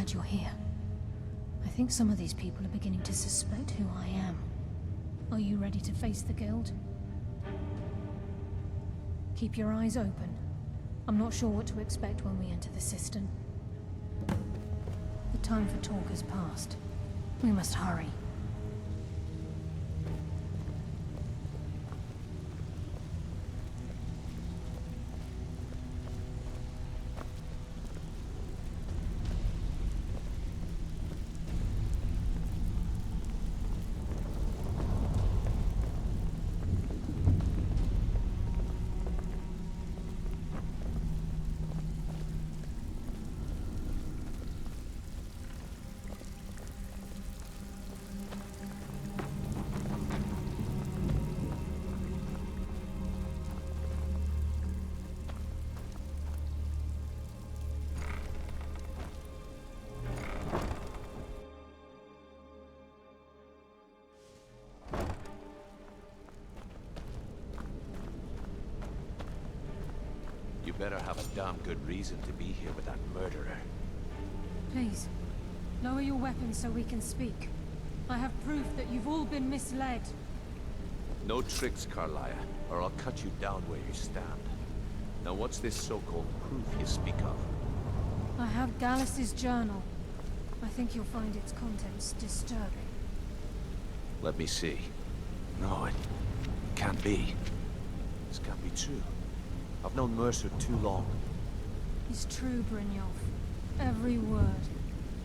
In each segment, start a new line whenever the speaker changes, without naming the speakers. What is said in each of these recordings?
glad you're here. I think some of these people are beginning to suspect who I am. Are you ready to face the Guild? Keep your eyes open. I'm not sure what to expect when we enter the cistern. The time for talk has passed. We must hurry.
You better have a damn good reason to be here with that murderer.
Please, lower your weapons so we can speak. I have proof that you've all been misled.
No tricks, Carlia, or I'll cut you down where you stand. Now what's this so-called proof you speak of?
I have Gallus's journal. I think you'll find its contents disturbing.
Let me see. No, it can't be. This can't be true. I've known Mercer too long.
It's true, Brynjolf. Every word.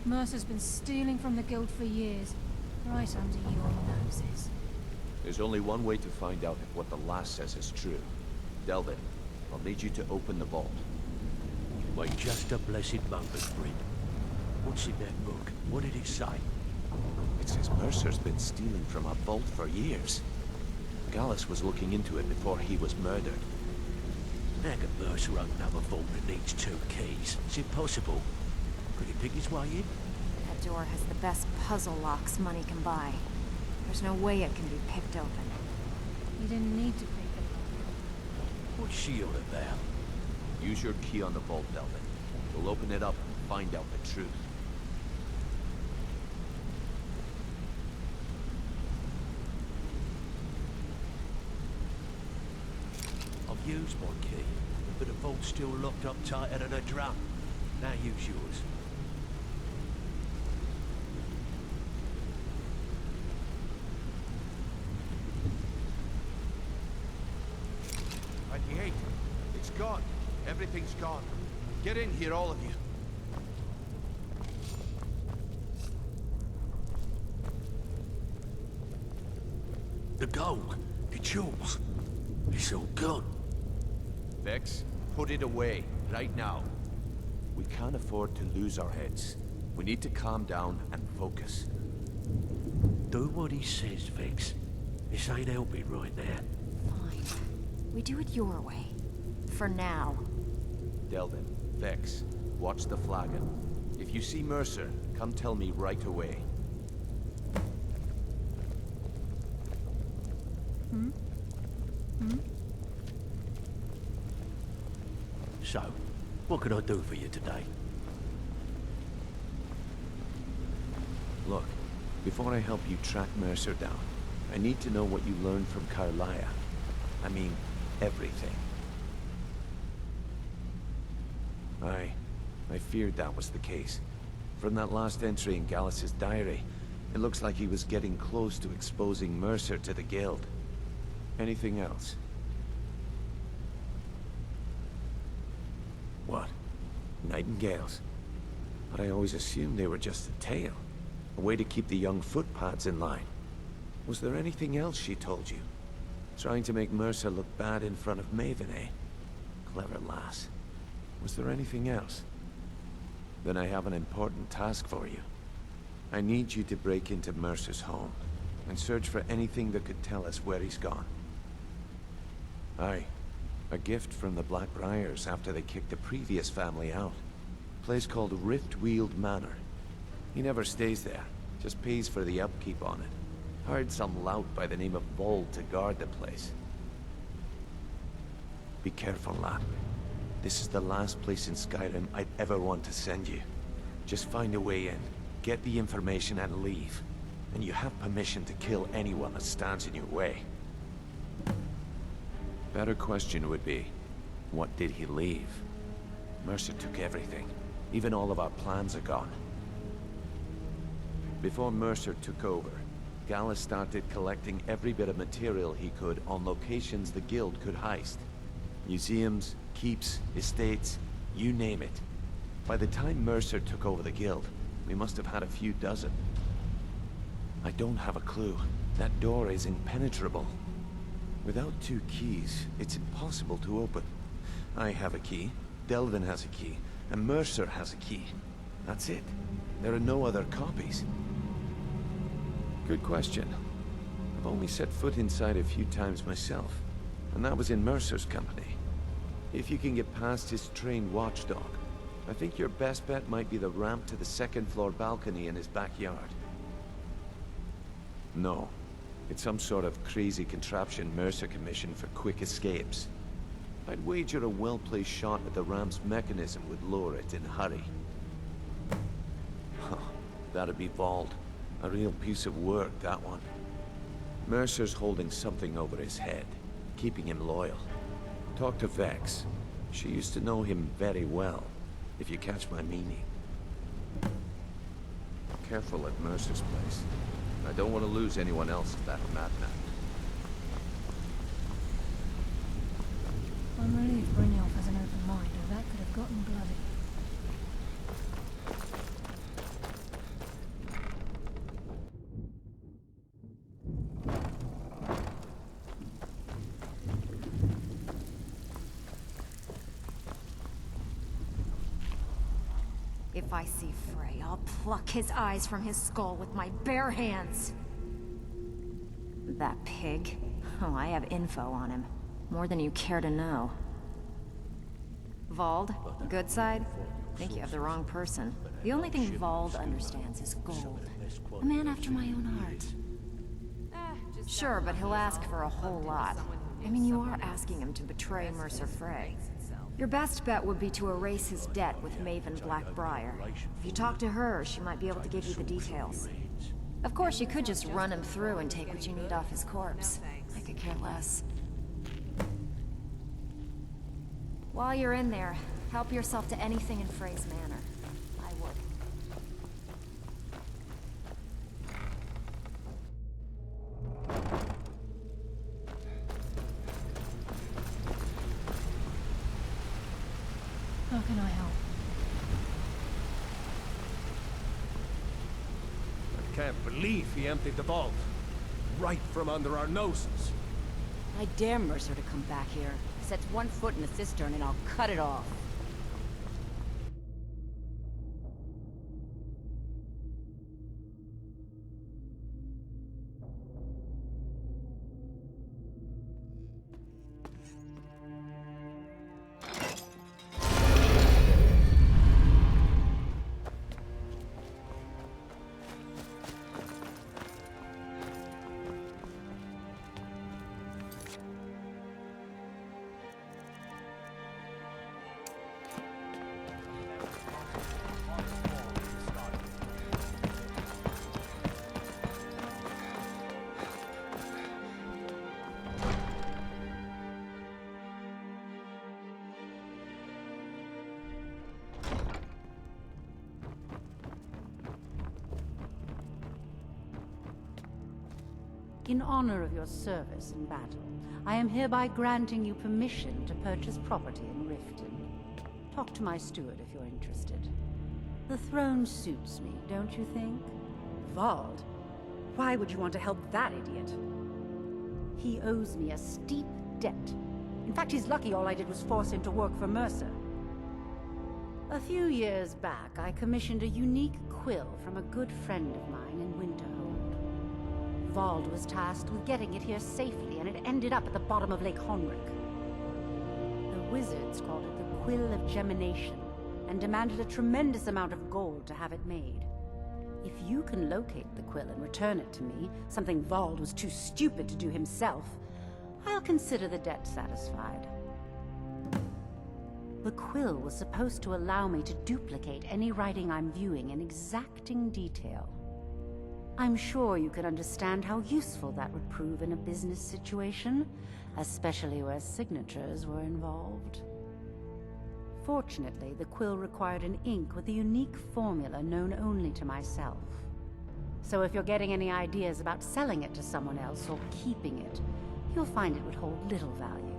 Mercer's been stealing from the Guild for years, right under your noses.
There's only one way to find out if what the lass says is true. Delvin, I'll need you to open the vault.
Wait just a blessed moment, Bryn. What's in that book? What did it say?
It says Mercer's been stealing from a vault for years. Gallus was looking into it before he was murdered.
How can Mercer open up a vault that needs 2 keys? Is it possible? Could he pick his way in?
That door has the best puzzle locks money can buy. There's no way it can be picked open.
You didn't need to pick it.
What's she on about?
Use your key on the vault, Delvin. We'll open it up and find out the truth.
I've used my key, but the vault's still locked up tighter than a drum. Now use yours.
At the gate. It's gone. Everything's gone. Get in here, all of you.
The gold, the jewels, it's all gone.
Vex, put it away, right now. We can't afford to lose our heads. We need to calm down and focus.
Do what he says, Vex. This ain't helping right now.
Fine. We do it your way. For now.
Delvin, Vex, watch the flagon. If you see Mercer, come tell me right away.
So, what can I do for you today?
Look, before I help you track Mercer down, I need to know what you learned from Carlia. I mean, everything. I feared that was the case. From that last entry in Gallus's diary, it looks like he was getting close to exposing Mercer to the Guild. Anything else? What? Nightingales? But I always assumed they were just a tale. A way to keep the young footpads in line. Was there anything else she told you? Trying to make Mercer look bad in front of Maven, eh? Clever lass. Was there anything else? Then I have an important task for you. I need you to break into Mercer's home and search for anything that could tell us where he's gone. Aye. A gift from the Blackbriars after they kicked the previous family out. A place called Riftweald Manor. He never stays there, just pays for the upkeep on it. Hired some lout by the name of Vold to guard the place. Be careful, lad. This is the last place in Skyrim I'd ever want to send you. Just find a way in, get the information and leave. And you have permission to kill anyone that stands in your way. Better question would be, what did he leave? Mercer took everything. Even all of our plans are gone. Before Mercer took over, Gallus started collecting every bit of material he could on locations the Guild could heist. Museums, keeps, estates, you name it. By the time Mercer took over the Guild, we must have had a few dozen. I don't have a clue. That door is impenetrable. Without 2 keys, it's impossible to open. I have a key, Delvin has a key, and Mercer has a key. That's it. There are no other copies. Good question. I've only set foot inside a few times myself, and that was in Mercer's company. If you can get past his trained watchdog, I think your best bet might be the ramp to the 2nd floor balcony in his backyard. No. It's some sort of crazy contraption Mercer commissioned for quick escapes. I'd wager a well-placed shot at the ramp's mechanism would lower it in a hurry. Huh. That'd be Vald. A real piece of work, that one. Mercer's holding something over his head, keeping him loyal. Talk to Vex. She used to know him very well, if you catch my meaning. Careful at Mercer's place. I don't want to lose anyone else to that madman.
I'm relieved Brynjolf has an open mind, or that could have gotten bloody.
If I see Frey, I'll pluck his eyes from his skull with my bare hands. That pig? Oh, I have info on him. More than you care to know. Vald, good side? Think you have the wrong person. The only thing Vald understands is gold. A man after my own heart. Sure, but he'll ask for a whole lot. I mean, you are asking him to betray Mercer Frey. Your best bet would be to erase his debt with Maven Blackbriar. If you talk to her, she might be able to give you the details. Of course, you could just run him through and take what you need off his corpse. I could care less. While you're in there, help yourself to anything in Frey's manor. I would.
How can I help?
I can't believe he emptied the vault. Right from under our noses.
I dare Mercer to come back here. Sets one foot in the cistern and I'll cut it off. In honor of your service in battle, I am hereby granting you permission to purchase property in Riften. Talk to my steward if you're interested. The throne suits me, don't you think?
Vald? Why would you want to help that idiot?
He owes me a steep debt. In fact, he's lucky all I did was force him to work for Mercer. A few years back, I commissioned a unique quill from a good friend of mine in Winterhold. Vald was tasked with getting it here safely, and it ended up at the bottom of Lake Honrick. The wizards called it the Quill of Gemination, and demanded a tremendous amount of gold to have it made. If you can locate the quill and return it to me, something Vald was too stupid to do himself, I'll consider the debt satisfied. The quill was supposed to allow me to duplicate any writing I'm viewing in exacting detail. I'm sure you can understand how useful that would prove in a business situation, especially where signatures were involved. Fortunately, the quill required an ink with a unique formula known only to myself. So if you're getting any ideas about selling it to someone else or keeping it, you'll find it would hold little value.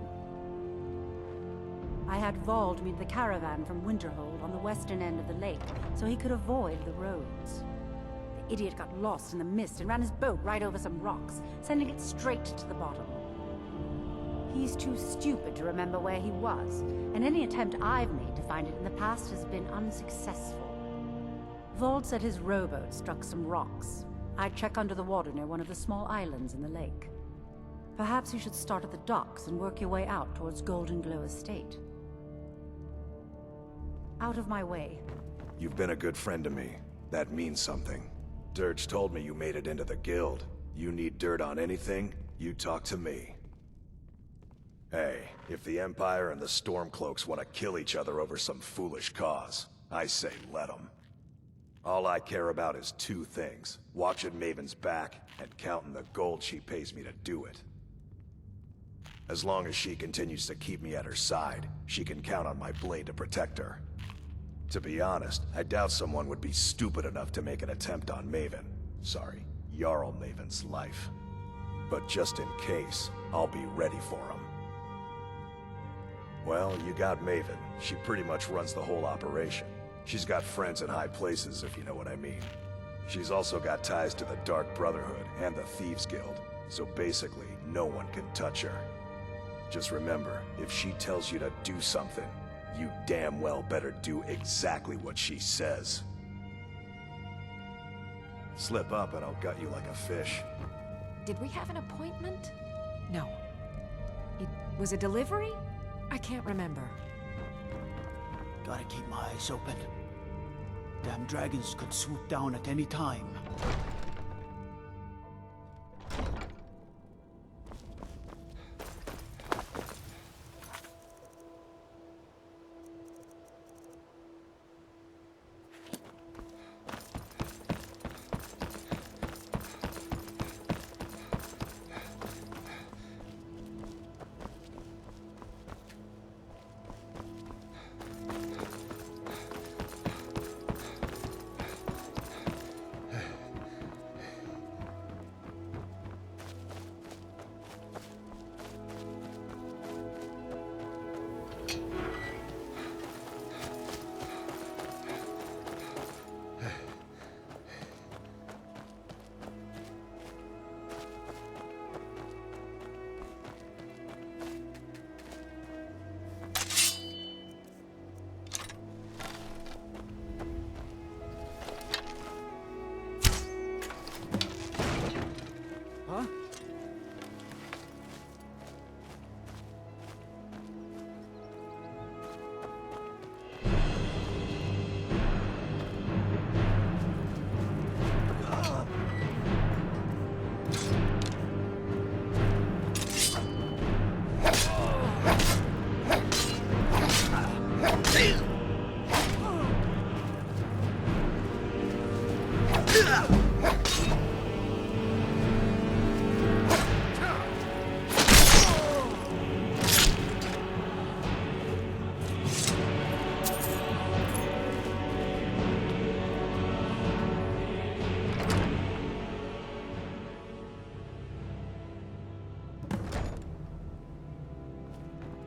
I had Vald meet the caravan from Winterhold on the western end of the lake, so he could avoid the roads. The idiot got lost in the mist and ran his boat right over some rocks, sending it straight to the bottom. He's too stupid to remember where he was, and any attempt I've made to find it in the past has been unsuccessful. Vald said his rowboat struck some rocks. I'd check under the water near one of the small islands in the lake. Perhaps you should start at the docks and work your way out towards Golden Glow Estate. Out of my way.
You've been a good friend to me. That means something. Dirge told me you made it into the guild. You need dirt on anything, you talk to me. Hey, if the Empire and the Stormcloaks want to kill each other over some foolish cause, I say let them. All I care about is two things: watching Maven's back and counting the gold she pays me to do it. As long as she continues to keep me at her side, she can count on my blade to protect her. To be honest, I doubt someone would be stupid enough to make an attempt on Maven. Sorry, Jarl Maven's life. But just in case, I'll be ready for him. Well, you got Maven. She pretty much runs the whole operation. She's got friends in high places, if you know what I mean. She's also got ties to the Dark Brotherhood and the Thieves Guild, so basically, no one can touch her. Just remember, if she tells you to do something, you damn well better do exactly what she says. Slip up and I'll gut you like a fish.
Did we have an appointment? No. It was a delivery? I can't remember.
Gotta keep my eyes open. Damn dragons could swoop down at any time.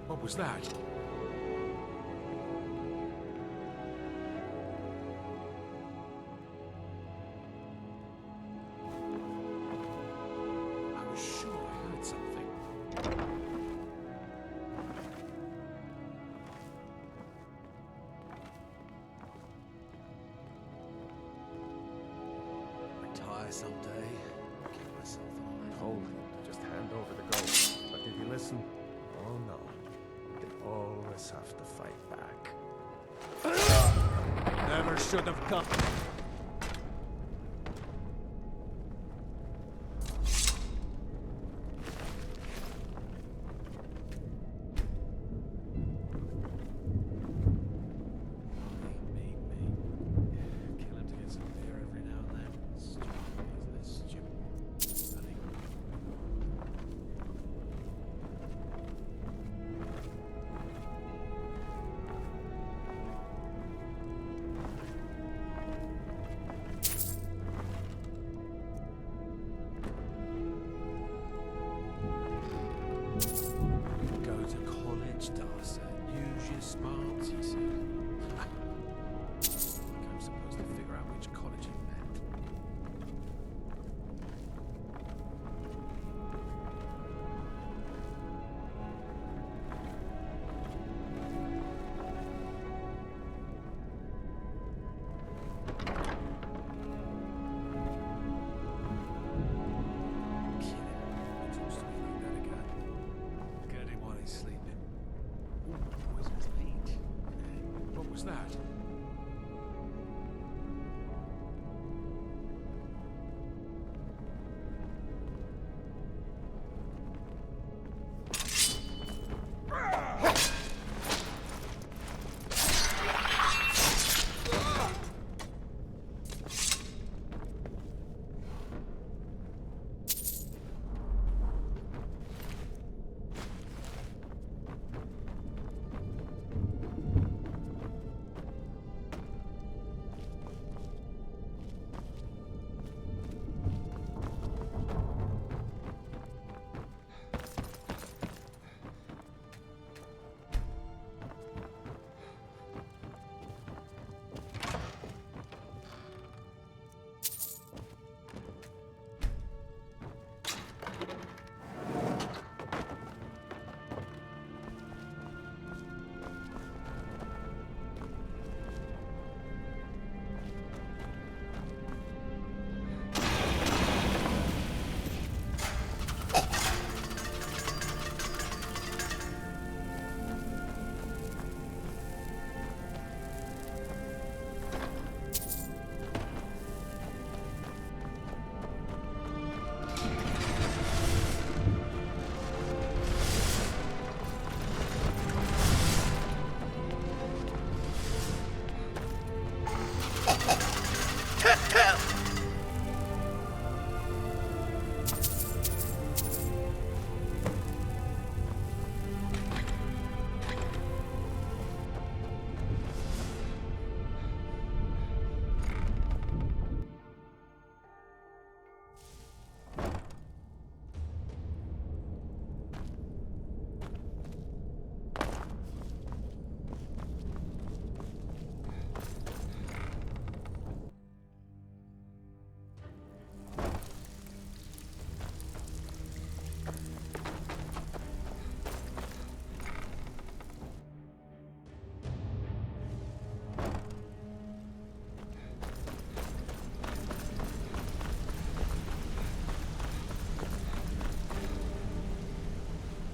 What was that? I was sure I heard something.
Retire someday. Give myself an eye.
Told him to just hand over the gold. But did he listen? Oh no. They always have to fight back. Never should have come.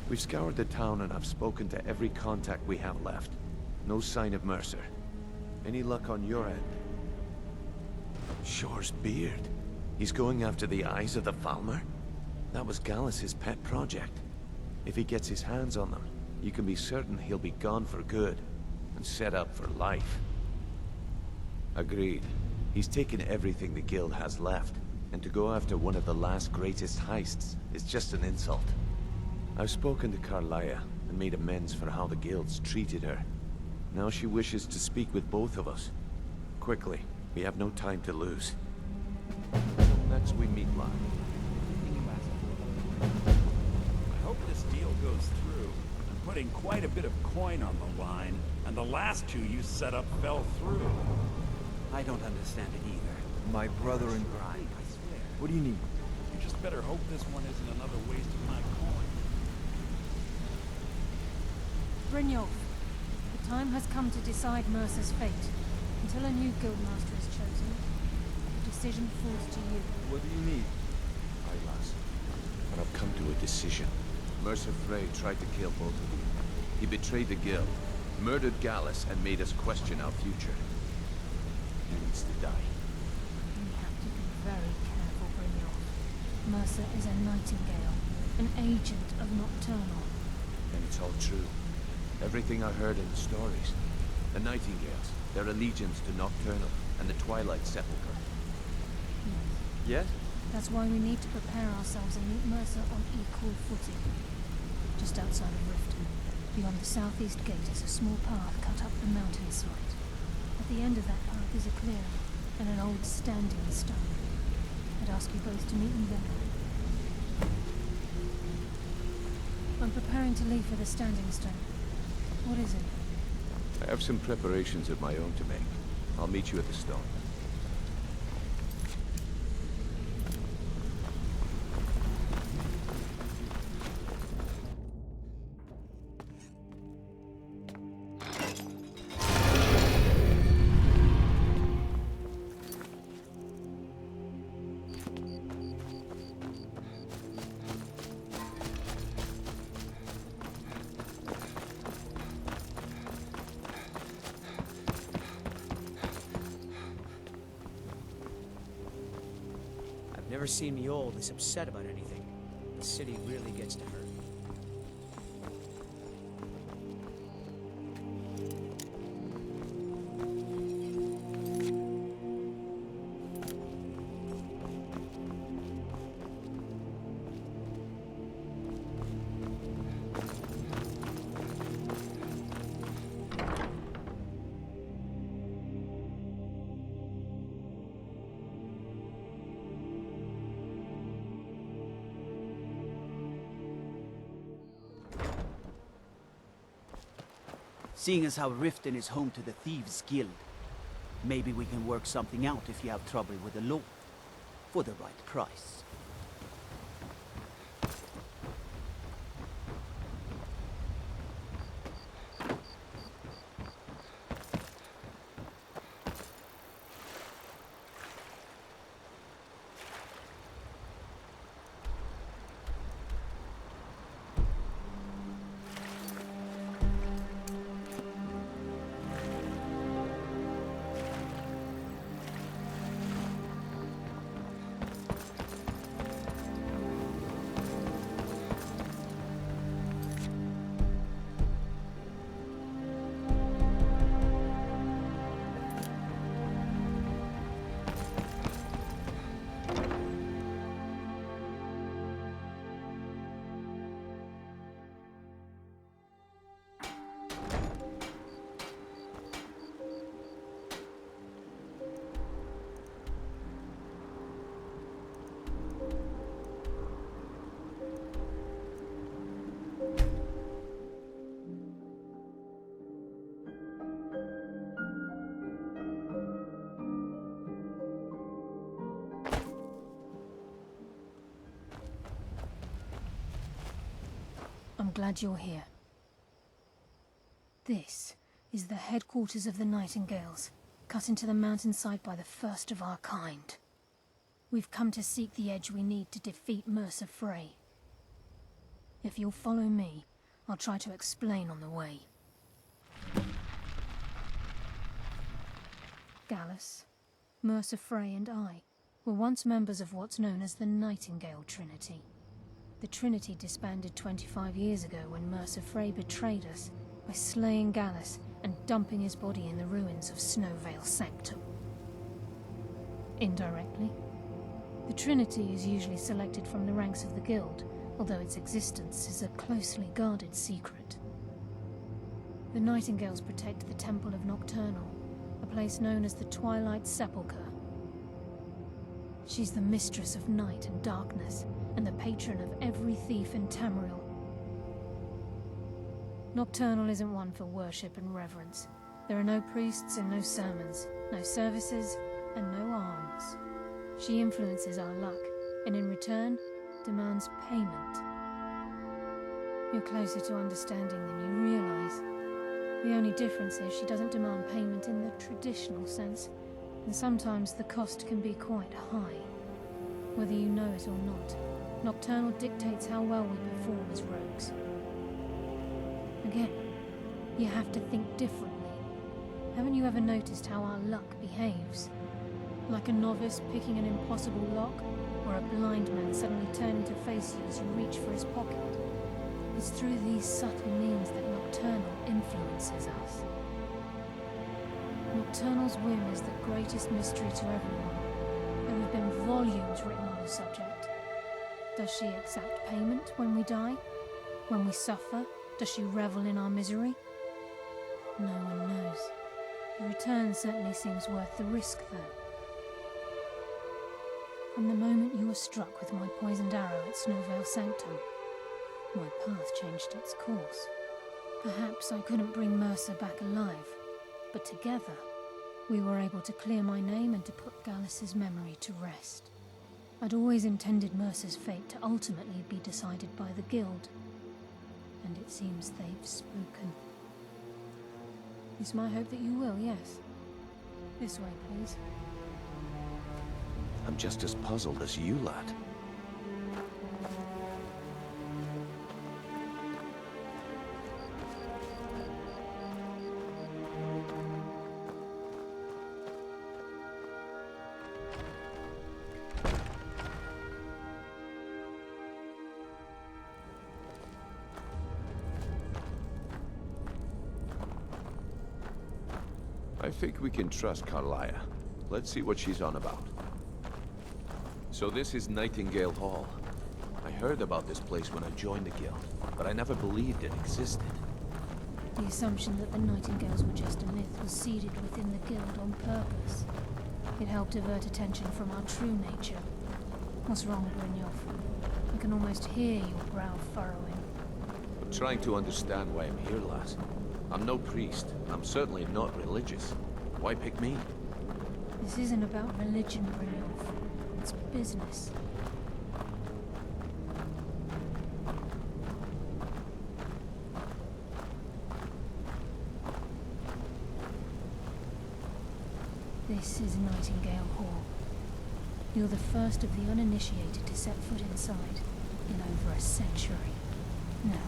We've scoured the town and I've spoken to every contact we have left. No sign of Mercer. Any luck on your end? Shore's beard. He's going after the eyes of the Falmer? That was Gallus's pet project. If he gets his hands on them, you can be certain he'll be gone for good, and set up for life. Agreed. He's taken everything the Guild has left, and to go after one of the last greatest heists is just an insult. I've spoken to Carlia, and made amends for how the Guild's treated her. Now she wishes to speak with both of us. Quickly, we have no time to lose. Until next we meet live.
I hope this deal goes through. I'm putting quite a bit of coin on the line, and the last two you set up fell through.
I don't understand it either. My brother in crime, I swear. What do you need?
You just better hope this one isn't another waste of my coin.
Brynjolf, the time has come to decide Mercer's fate. Until a new guildmaster is chosen, the decision falls to you.
What do you need?
Aye, lass. And I've come to a decision. Mercer Frey tried to kill both of you. He betrayed the Guild, murdered Gallus, and made us question our future. He needs to die.
You have to be very careful, Brynjolf. Mercer is a Nightingale, an agent of Nocturnal.
And it's all true. Everything I heard in the stories. The Nightingales, their allegiance to Nocturnal, and the Twilight Sepulchre.
Yes?
That's why we need to prepare ourselves and meet Mercer on equal footing. Just outside of Riften, beyond the southeast gate is a small path cut up the mountainside. At the end of that path is a clearing, and an old standing stone. I'd ask you both to meet me there. I'm preparing to leave for the standing stone. What is it?
I have some preparations of my own to make. I'll meet you at the stone.
Never seen me all this upset about anything. The city really gets to her. Seeing as how Riften is home to the Thieves' Guild, maybe we can work something out if you have trouble with the law. For the right price.
I'm glad you're here. This is the headquarters of the Nightingales, cut into the mountainside by the first of our kind. We've come to seek the edge we need to defeat Mercer Frey. If you'll follow me, I'll try to explain on the way. Gallus, Mercer Frey and I were once members of what's known as the Nightingale Trinity. The Trinity disbanded 25 years ago when Mercer Frey betrayed us by slaying Gallus and dumping his body in the ruins of Snowvale Sanctum. Indirectly, the Trinity is usually selected from the ranks of the Guild, although its existence is a closely guarded secret. The Nightingales protect the Temple of Nocturnal, a place known as the Twilight Sepulchre. She's the mistress of night and darkness, and the patron of every thief in Tamriel. Nocturnal isn't one for worship and reverence. There are no priests and no sermons, no services and no alms. She influences our luck, and in return, demands payment. You're closer to understanding than you realize. The only difference is she doesn't demand payment in the traditional sense, and sometimes the cost can be quite high. Whether you know it or not, Nocturnal dictates how well we perform as rogues. Again, you have to think differently. Haven't you ever noticed how our luck behaves? Like a novice picking an impossible lock, or a blind man suddenly turning to face you as you reach for his pocket. It's through these subtle means that Nocturnal influences us. Nocturnal's whim is the greatest mystery to everyone. There have been volumes written on the subject. Does she exact payment when we die? When we suffer, does she revel in our misery? No one knows. The return certainly seems worth the risk, though. From the moment you were struck with my poisoned arrow at Snowvale Sanctum, my path changed its course. Perhaps I couldn't bring Mercer back alive, but together, we were able to clear my name and to put Gallus's memory to rest. I'd always intended Mercer's fate to ultimately be decided by the Guild, and it seems they've spoken. It's my hope that you will, yes. This way, please.
I'm just as puzzled as you, lad. I think we can trust Carlia. Let's see what she's on about. So this is Nightingale Hall. I heard about this place when I joined the Guild, but I never believed it existed.
The assumption that the Nightingales were just a myth was seeded within the Guild on purpose. It helped divert attention from our true nature. What's wrong, Brynjolf? I can almost hear your brow furrowing.
I'm trying to understand why I'm here, lass. I'm no priest. I'm certainly not religious. Why pick me?
This isn't about religion, Brynjolf. It's business. This is Nightingale Hall. You're the first of the uninitiated to set foot inside in over a century. Now,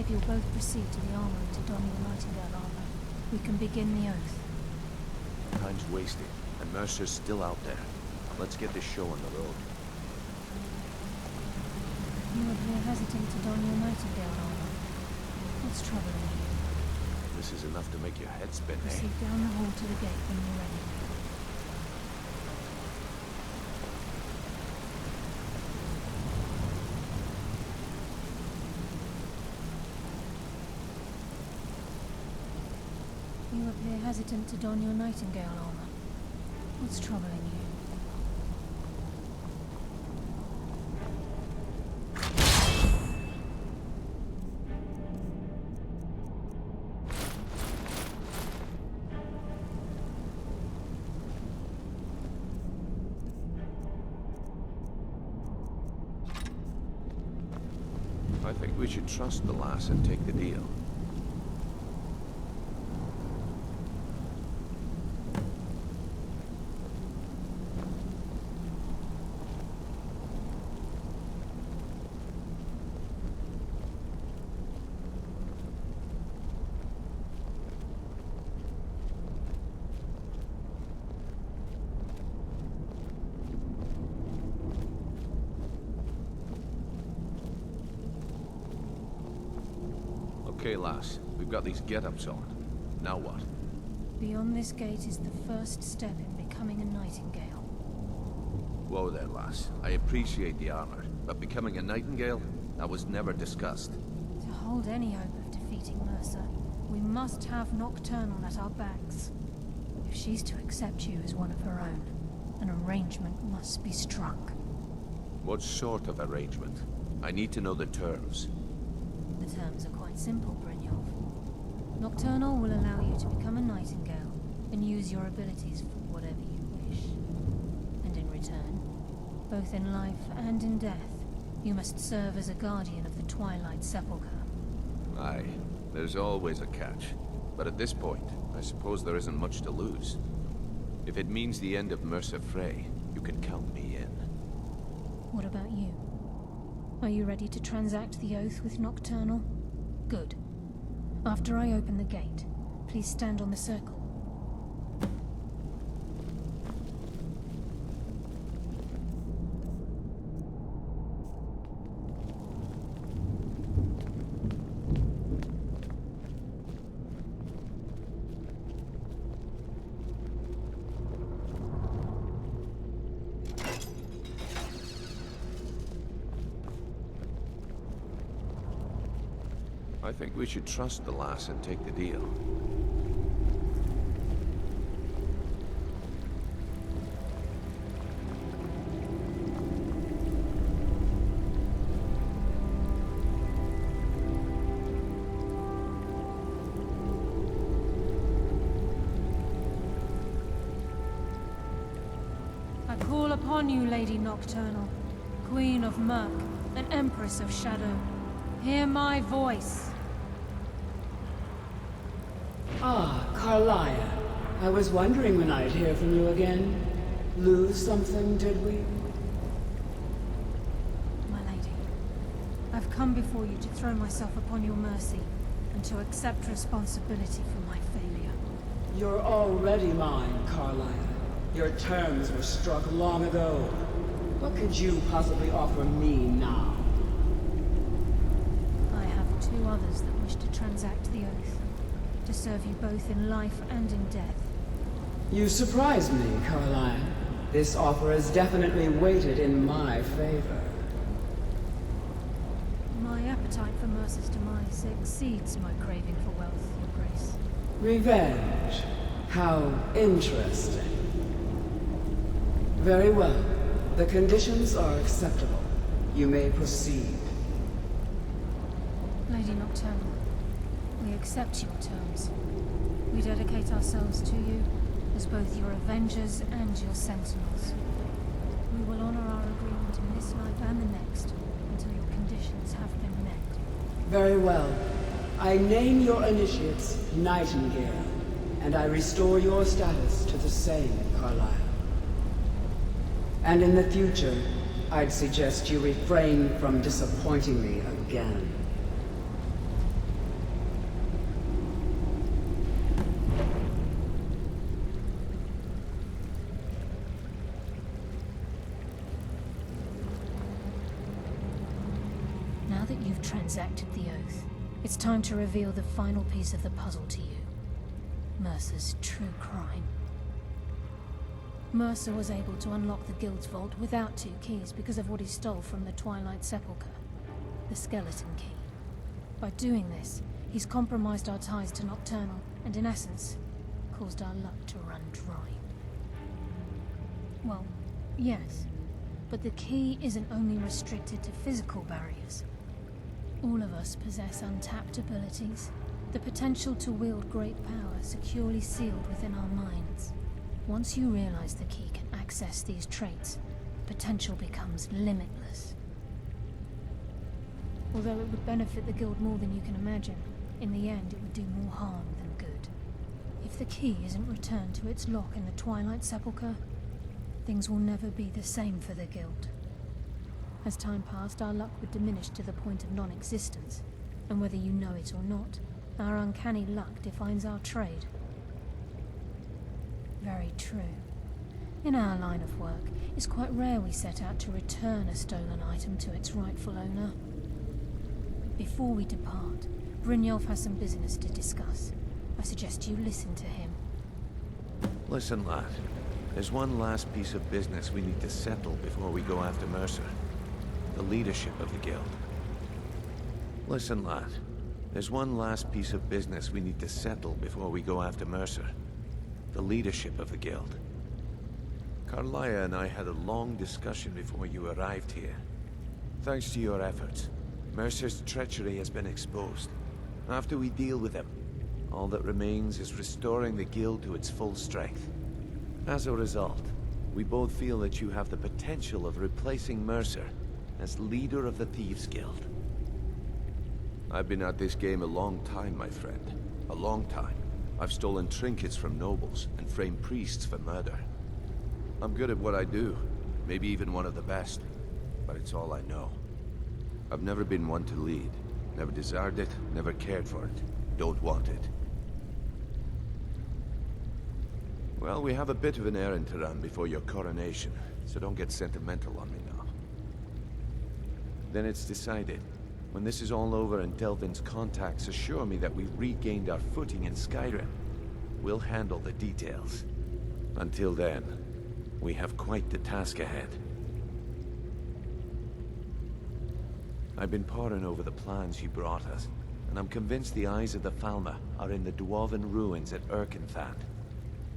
if you'll both proceed to the armory to don your Nightingale armor, we can begin the oath.
Time's wasted, and Mercer's still out there. Let's get this show on the road.
You appear hesitant to don your Nightingale armor. What's troubling you?
This is enough to make your head spin, eh?
Proceed down the hall to the gate when you're ready. You appear hesitant to don your Nightingale armor. What's troubling you?
I think we should trust the lass and take the deal.
Okay, lass. We've got these get-ups on. Now what?
Beyond this gate is the first step in becoming a Nightingale.
Whoa there, lass. I appreciate the armor, but becoming a Nightingale? That was never discussed.
To hold any hope of defeating Mercer, we must have Nocturnal at our backs. If she's to accept you as one of her own, an arrangement must be struck.
What sort of arrangement? I need to know the terms.
The terms are quite simple, Brynjolf. Nocturnal will allow you to become a Nightingale and use your abilities for whatever you wish. And in return, both in life and in death, you must serve as a guardian of the Twilight Sepulchre.
Aye, there's always a catch. But at this point, I suppose there isn't much to lose. If it means the end of Mercer Frey, you can count me in.
What about you? Are you ready to transact the oath with Nocturnal? Good. After I open the gate, please stand on the circle.
I think we should trust the lass and take the deal.
I call upon you, Lady Nocturnal, Queen of Murk, and Empress of Shadow. Hear my voice.
Ah, Carlia. I was wondering when I'd hear from you again. Lose something, did we?
My lady, I've come before you to throw myself upon your mercy, and to accept responsibility for my failure.
You're already mine, Carlia. Your terms were struck long ago. What could you possibly offer me now?
I have two others that wish to transact the oath, to serve you both in life and in death.
You surprise me, Carlia. This offer is definitely weighted in my favor.
My appetite for Mercer's demise exceeds my craving for wealth, Your Grace.
Revenge. How interesting. Very well. The conditions are acceptable. You may proceed.
Lady Nocturnal, we accept your terms. We dedicate ourselves to you as both your avengers and your sentinels. We will honor our agreement in this life and the next until your conditions have been met.
Very well. I name your initiates Nightingale, and I restore your status to the same, Carlisle. And in the future, I'd suggest you refrain from disappointing me again.
Now that you've transacted the oath, it's time to reveal the final piece of the puzzle to you. Mercer's true crime. Mercer was able to unlock the Guild's vault without two keys because of what he stole from the Twilight Sepulchre, the skeleton key. By doing this, he's compromised our ties to Nocturnal, and in essence, caused our luck to run dry. Well, yes, but the key isn't only restricted to physical barriers. All of us possess untapped abilities, the potential to wield great power securely sealed within our minds. Once you realize the key can access these traits, potential becomes limitless. Although it would benefit the Guild more than you can imagine, in the end it would do more harm than good. If the key isn't returned to its lock in the Twilight Sepulchre, things will never be the same for the Guild. As time passed, our luck would diminish to the point of non-existence, and whether you know it or not, our uncanny luck defines our trade. Very true. In our line of work, it's quite rare we set out to return a stolen item to its rightful owner. Before we depart, Brynjolf has some business to discuss. I suggest you listen to him.
Listen, lad. There's one last piece of business we need to settle before we go after Mercer. The leadership of the guild. Listen, lad. There's one last piece of business we need to settle before we go after Mercer. The leadership of the guild. Carlia and I had a long discussion before you arrived here. Thanks to your efforts, Mercer's treachery has been exposed. After we deal with him, all that remains is restoring the guild to its full strength. As a result, we both feel that you have the potential of replacing Mercer as leader of the Thieves Guild. I've been at this game a long time, my friend. A long time. I've stolen trinkets from nobles and framed priests for murder. I'm good at what I do, maybe even one of the best, but it's all I know. I've never been one to lead. Never desired it, never cared for it. Don't want it. Well, we have a bit of an errand to run before your coronation, so don't get sentimental on me now. Then it's decided. When this is all over and Delvin's contacts assure me that we've regained our footing in Skyrim, we'll handle the details. Until then, we have quite the task ahead. I've been poring over the plans you brought us, and I'm convinced the eyes of the Falmer are in the Dwarven ruins at Erkenthand.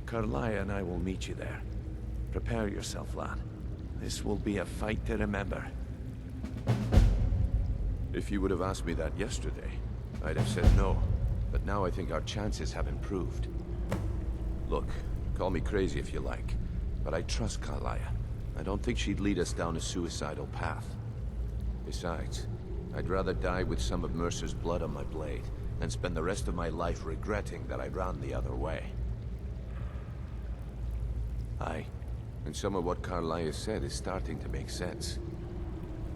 Carlia and I will meet you there. Prepare yourself, lad. This will be a fight to remember. If you would have asked me that yesterday, I'd have said no. But now I think our chances have improved. Look, call me crazy if you like, but I trust Carlia. I don't think she'd lead us down a suicidal path. Besides, I'd rather die with some of Mercer's blood on my blade than spend the rest of my life regretting that I ran the other way. Aye, and some of what Carlia said is starting to make sense.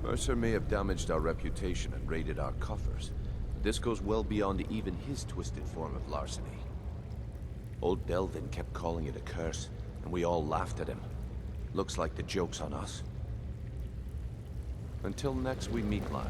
Mercer may have damaged our reputation and raided our coffers, but this goes well beyond even his twisted form of larceny. Old Delvin kept calling it a curse, and we all laughed at him. Looks like the joke's on us. Until next we meet, lad.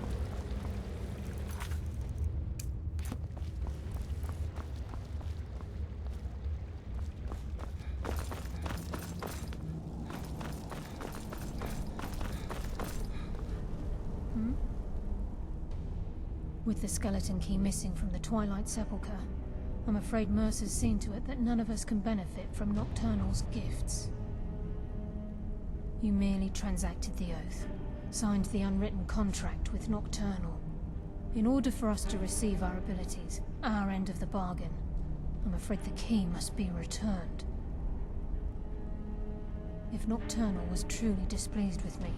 With the skeleton key missing from the Twilight Sepulchre, I'm afraid Mercer's seen to it that none of us can benefit from Nocturnal's gifts. You merely transacted the oath, signed the unwritten contract with Nocturnal. In order for us to receive our abilities, our end of the bargain, I'm afraid the key must be returned. If Nocturnal was truly displeased with me,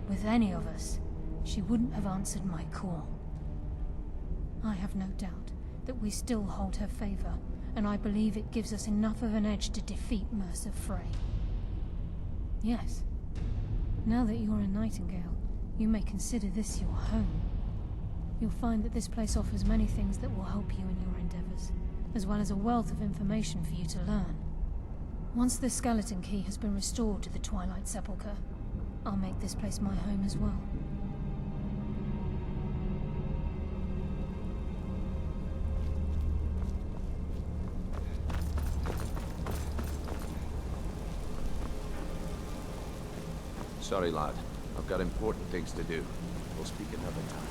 with any of us, she wouldn't have answered my call. I have no doubt that we still hold her favor, and I believe it gives us enough of an edge to defeat Mercer Frey. Yes. Now that you're in Nightingale, you may consider this your home. You'll find that this place offers many things that will help you in your endeavors, as well as a wealth of information for you to learn. Once the skeleton key has been restored to the Twilight Sepulchre, I'll make this place my home as well.
Sorry, lad. I've got important things to do. We'll speak another time.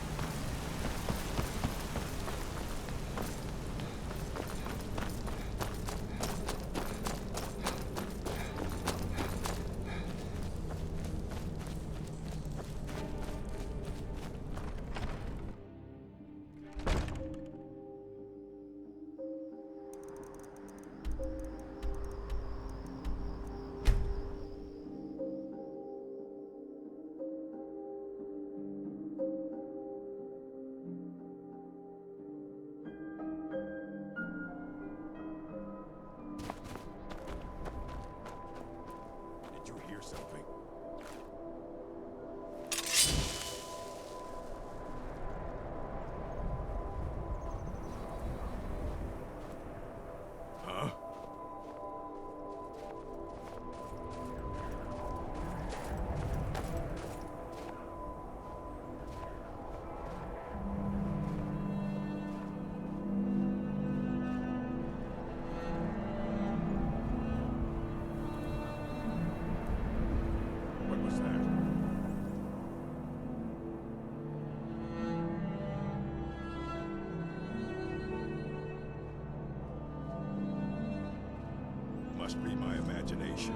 imagination.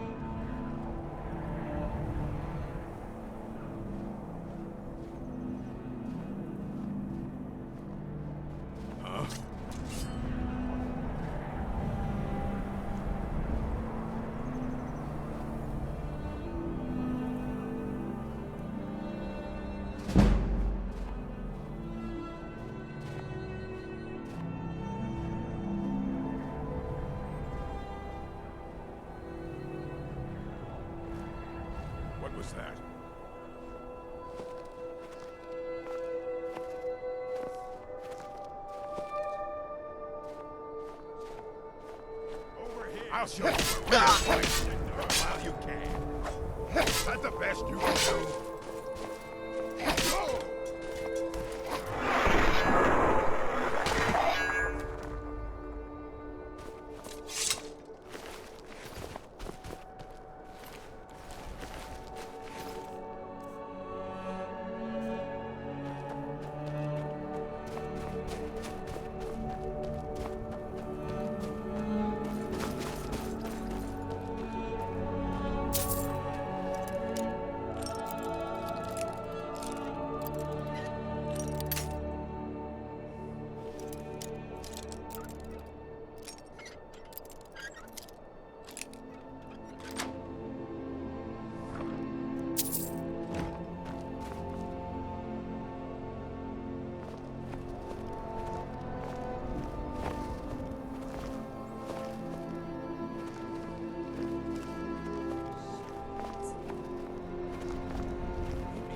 Huh? What was that? Over here! I'll show you while you can. Is that the best you can do? Go!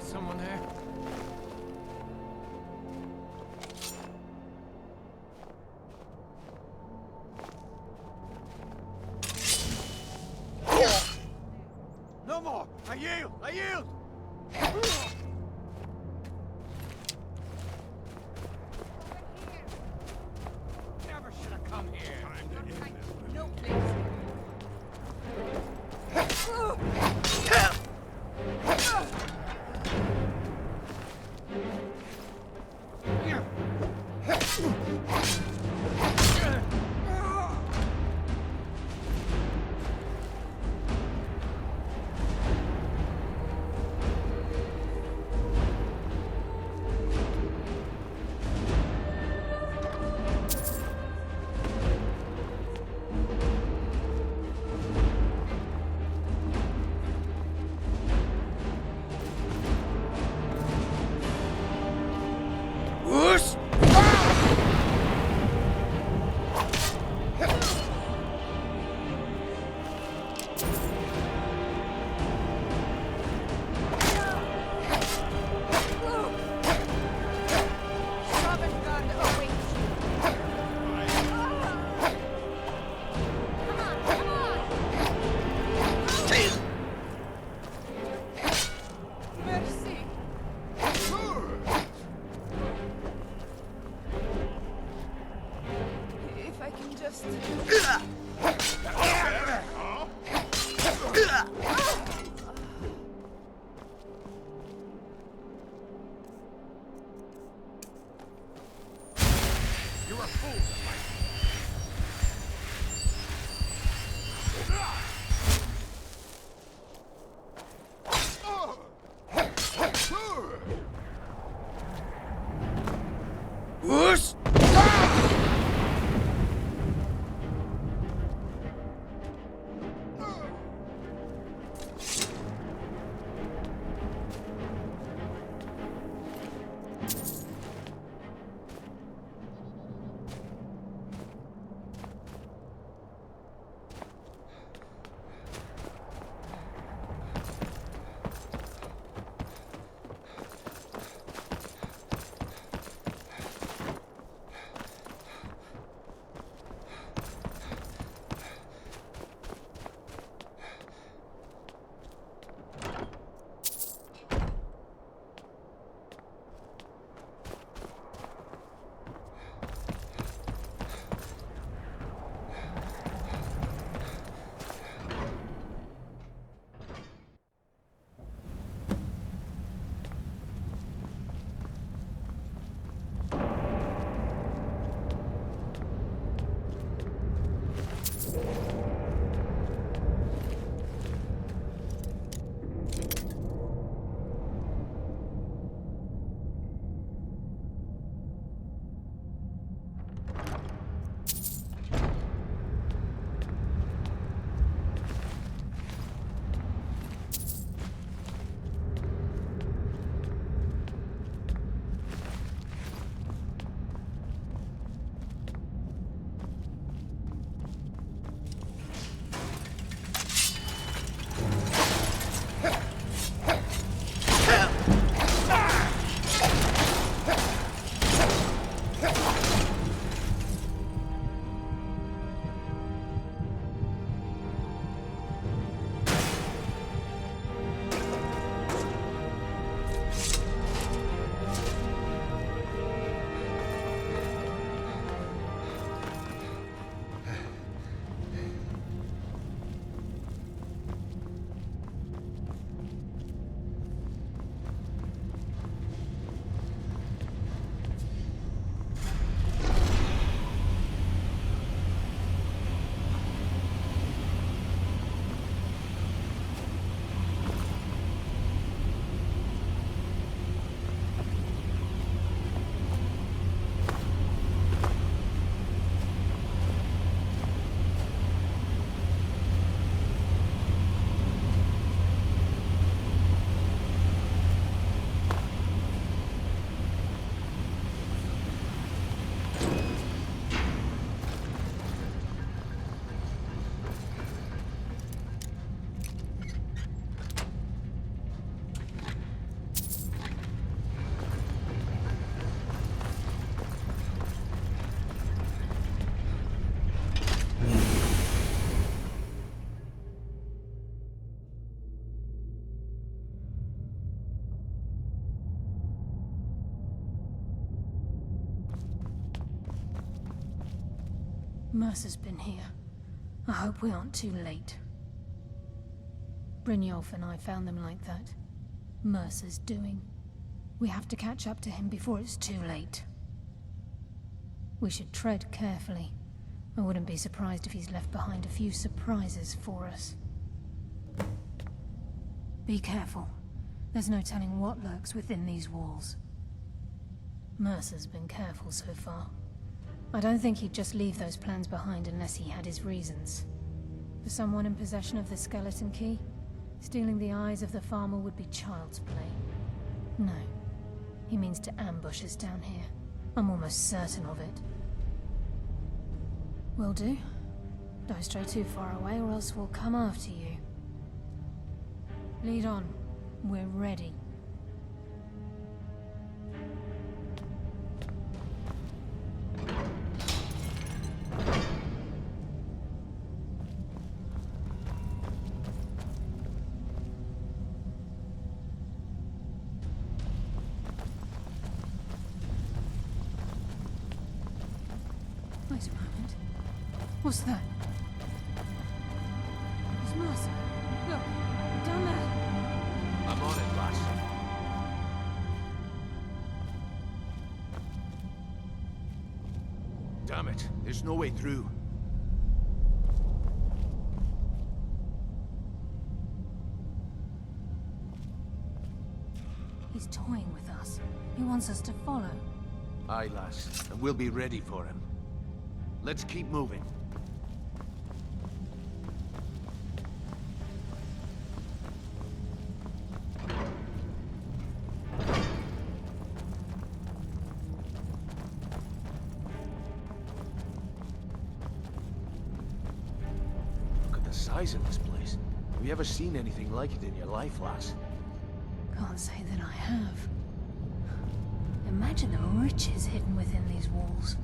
Someone there? No more! I yield! I yield! Never should have come here. Time to end this. No, please.
You're a fool!
Whoosh!
Mercer's been here. I hope we aren't too late. Brynjolf and I found them like that. Mercer's doing. We have to catch up to him before it's too late. We should tread carefully. I wouldn't be surprised if he's left behind a few surprises for us. Be careful. There's no telling what lurks within these walls. Mercer's been careful so far. I don't think he'd just leave those plans behind unless he had his reasons. For someone in possession of the skeleton key, stealing the eyes of the farmer would be child's play. No. He means to ambush us down here. I'm almost certain of it. Will do. Don't stray too far away or else we'll come after you. Lead on. We're ready. Wait a moment. What's that? It's Mercer. Look, down there.
I'm on it, lass. Damn it, there's no way through.
He's toying with us. He wants us to follow.
Aye, lass, and we'll be ready for him. Let's keep moving. Look at the size of this place. Have you ever seen anything like it in your life, lass?
Can't say that I have. Imagine the riches hidden within these walls.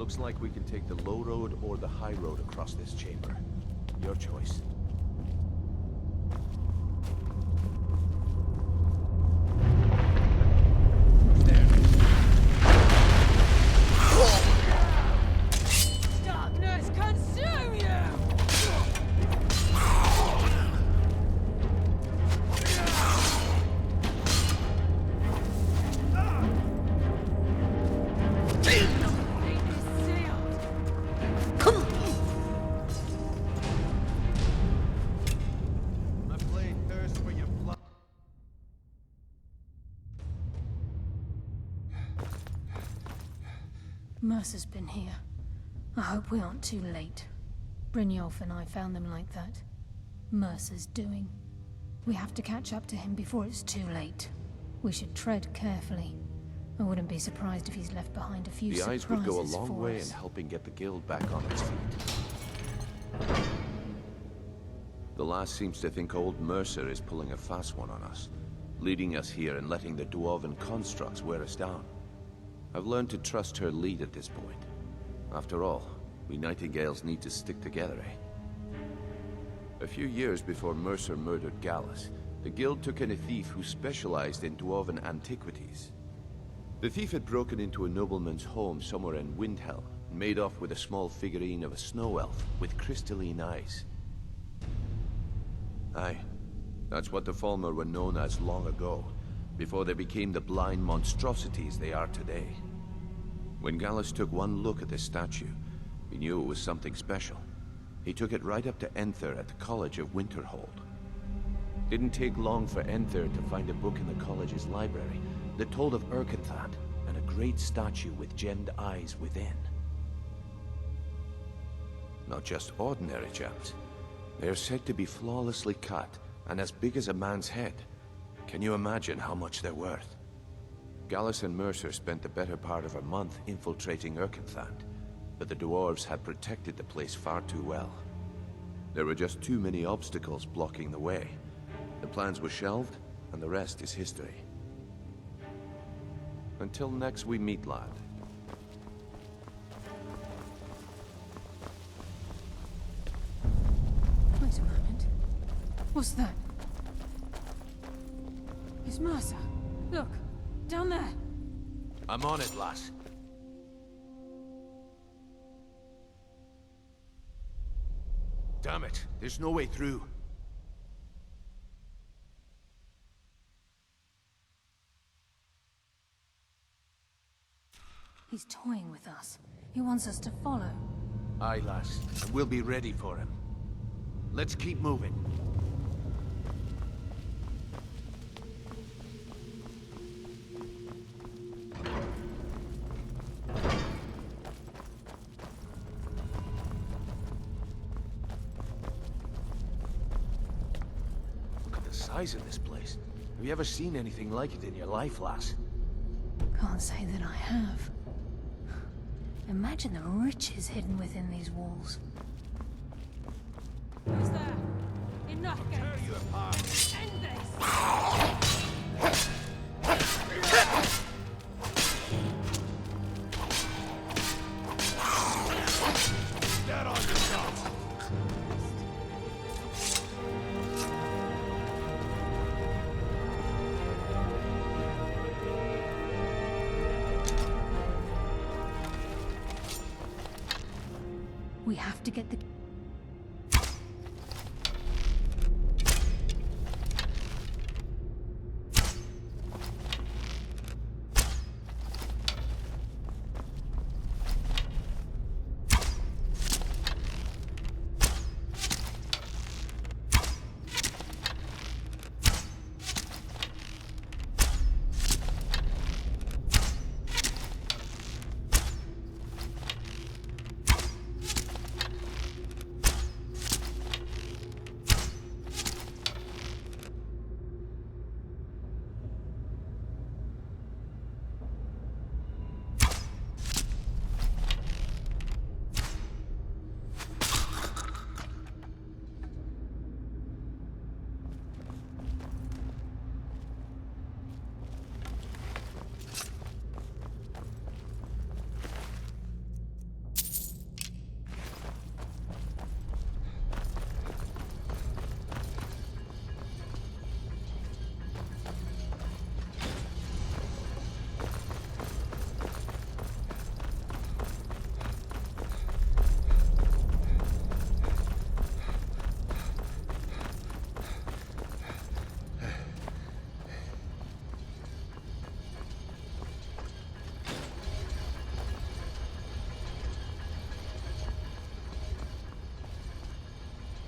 Looks like we can take the low road or the high road across this chamber. Your choice.
Darkness consume you!
My blade thirsts for your blood.
Mercer's been here. I hope we aren't too late. Brynjolf and I found them like that. Mercer's doing. We have to catch up to him before it's too late. We should tread carefully. I wouldn't be surprised if he's left behind a few
The
surprises
eyes would go a
for
long way
us.
in helping get the guild back on its feet. The lass seems to think old Mercer is pulling a fast one on us, leading us here and letting the dwarven constructs wear us down. I've learned to trust her lead at this point. After all, we Nightingales need to stick together, eh? A few years before Mercer murdered Gallus, the guild took in a thief who specialized in dwarven antiquities. The thief had broken into a nobleman's home somewhere in Windhelm, and made off with a small figurine of a snow elf with crystalline eyes. Aye, that's what the Falmer were known as long ago, before they became the blind monstrosities they are today. When Gallus took one look at the statue, he knew it was something special. He took it right up to Enther at the College of Winterhold. Didn't take long for Enther to find a book in the college's library that told of Urkenthand and a great statue with gemmed eyes within. Not just ordinary gems. They are said to be flawlessly cut and as big as a man's head. Can you imagine how much they're worth? Gallus and Mercer spent the better part of a month infiltrating Urkenthand, but the dwarves had protected the place far too well. There were just too many obstacles blocking the way. The plans were shelved, and the rest is history. Until next we meet, lad.
Wait a moment. What's that? It's Mercer. Look, down there.
I'm on it, lass. Damn it, there's no way through.
He's toying with us. He wants us to follow.
Aye, lass, and we'll be ready for him. Let's keep moving. Look at the size of this place. Have you ever seen anything like it in your life, lass?
Can't say that I have. Imagine the riches hidden within these walls.
Who's there? Enough, guys.
Tear you apart.
End this!
Dead on yourself.
We have to get the...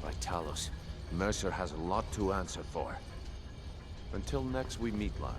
by Talos. Mercer has a lot to answer for. Until next we meet, lad.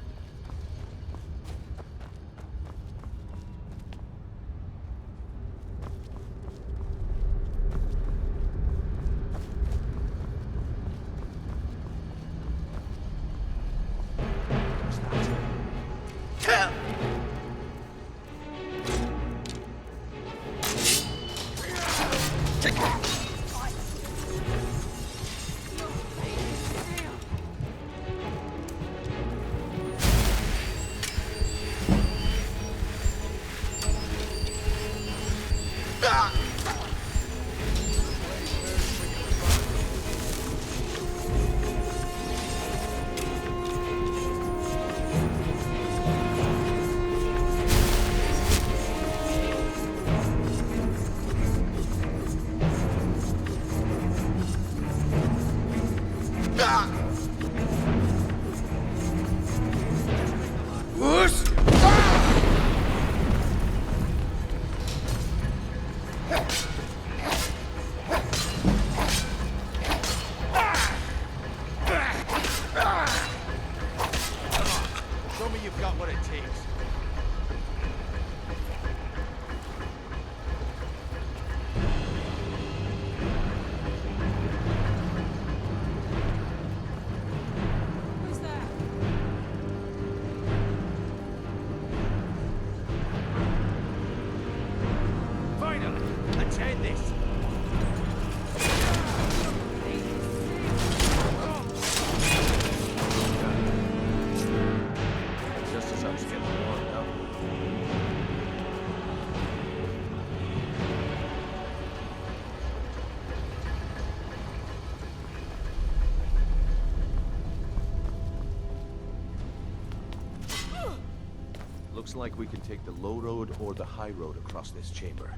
Looks like we can take the low road or the high road across this chamber.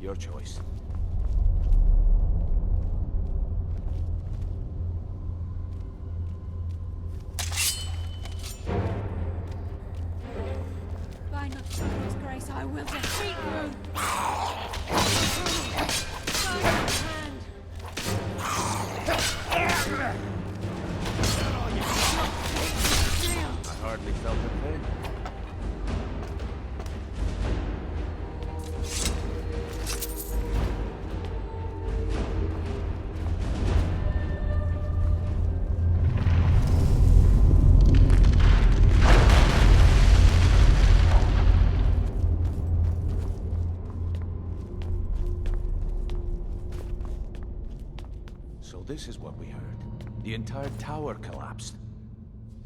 Your choice.
By Nocturna's grace, I will defeat you!
I hardly felt the pain. So this is what we heard. The entire tower collapsed.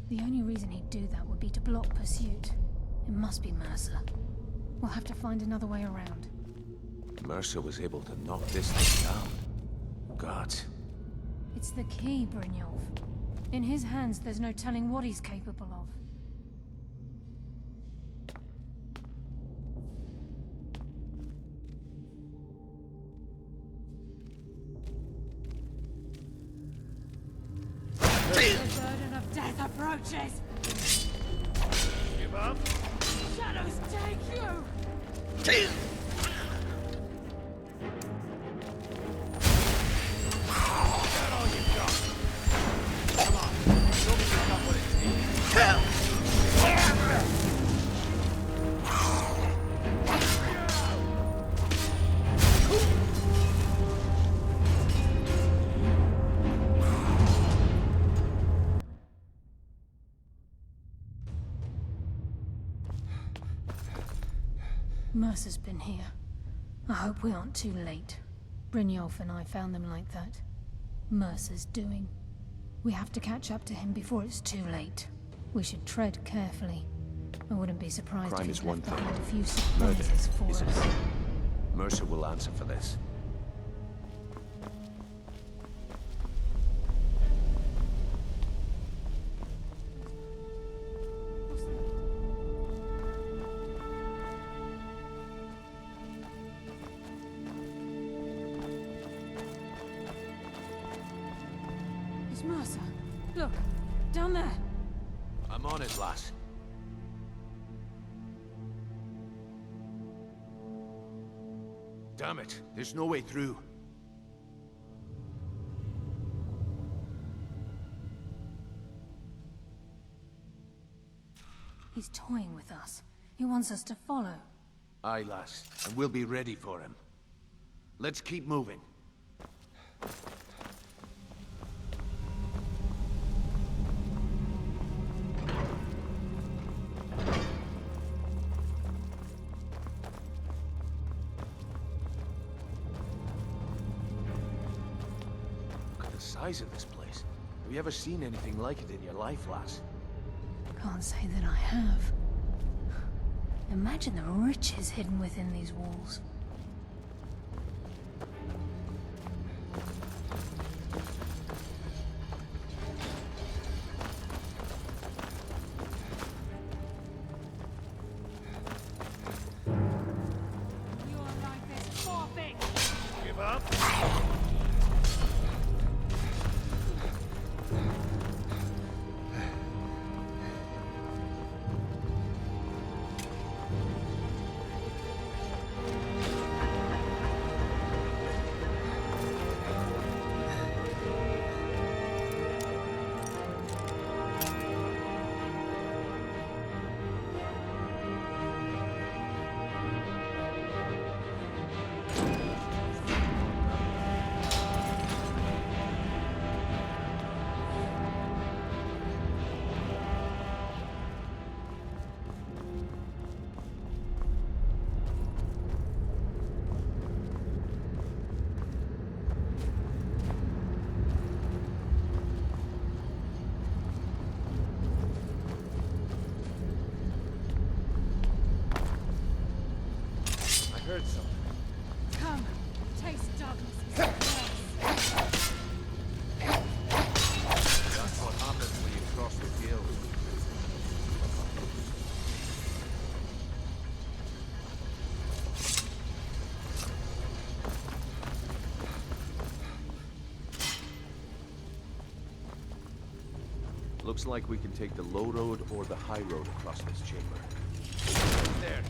The only reason he'd do that would be to block pursuit. It must be Mercer. We'll have to find another way around.
Mercer was able to knock this thing down. Gods.
It's the key, Brynjolf. In his hands, there's no telling what he's capable of.
The burden of death approaches!
Give up?
Shadows take you!
That's all you've got. Come on, show me you've got what it takes.
Mercer's been here. I hope we aren't too late. Brynjolf and I found them like that. Mercer's doing. We have to catch up to him before it's too late. We should tread carefully. I wouldn't be surprised
Crime
if
is
he'd
one
left
thing.
behind a few
Murder
surprises for
is
us.
another. Mercer will answer for this.
It's Mercer. Look, down there.
I'm on it, lass. Damn it, there's no way through.
He's toying with us. He wants us to follow.
Aye, lass, and we'll be ready for him. Let's keep moving. Look at the size of this place. Have you ever seen anything like it in your life, lass?
Can't say that I have. Imagine the riches hidden within these walls.
Your life is forfeit!
Give up? Heard something.
Come, taste darkness.
That's what happens when you cross the guild. Looks like we can take the low road or the high road across this chamber. There.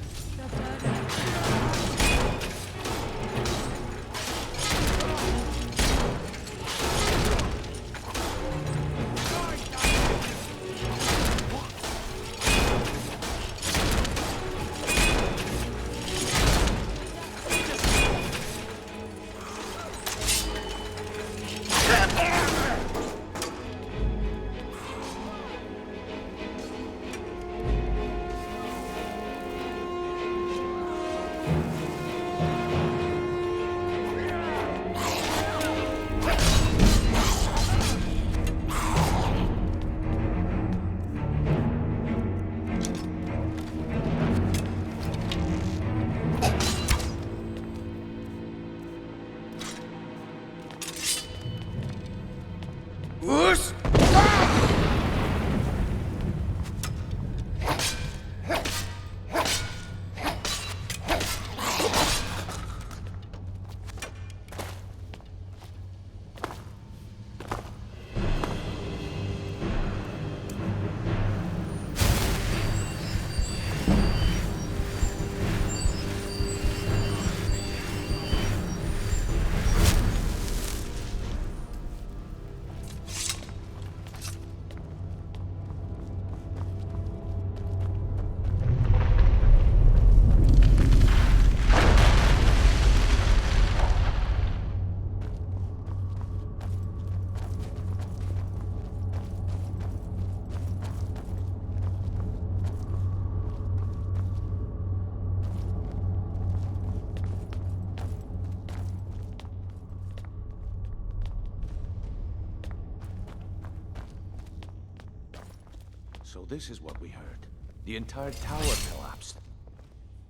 So this is what we heard. The entire tower collapsed.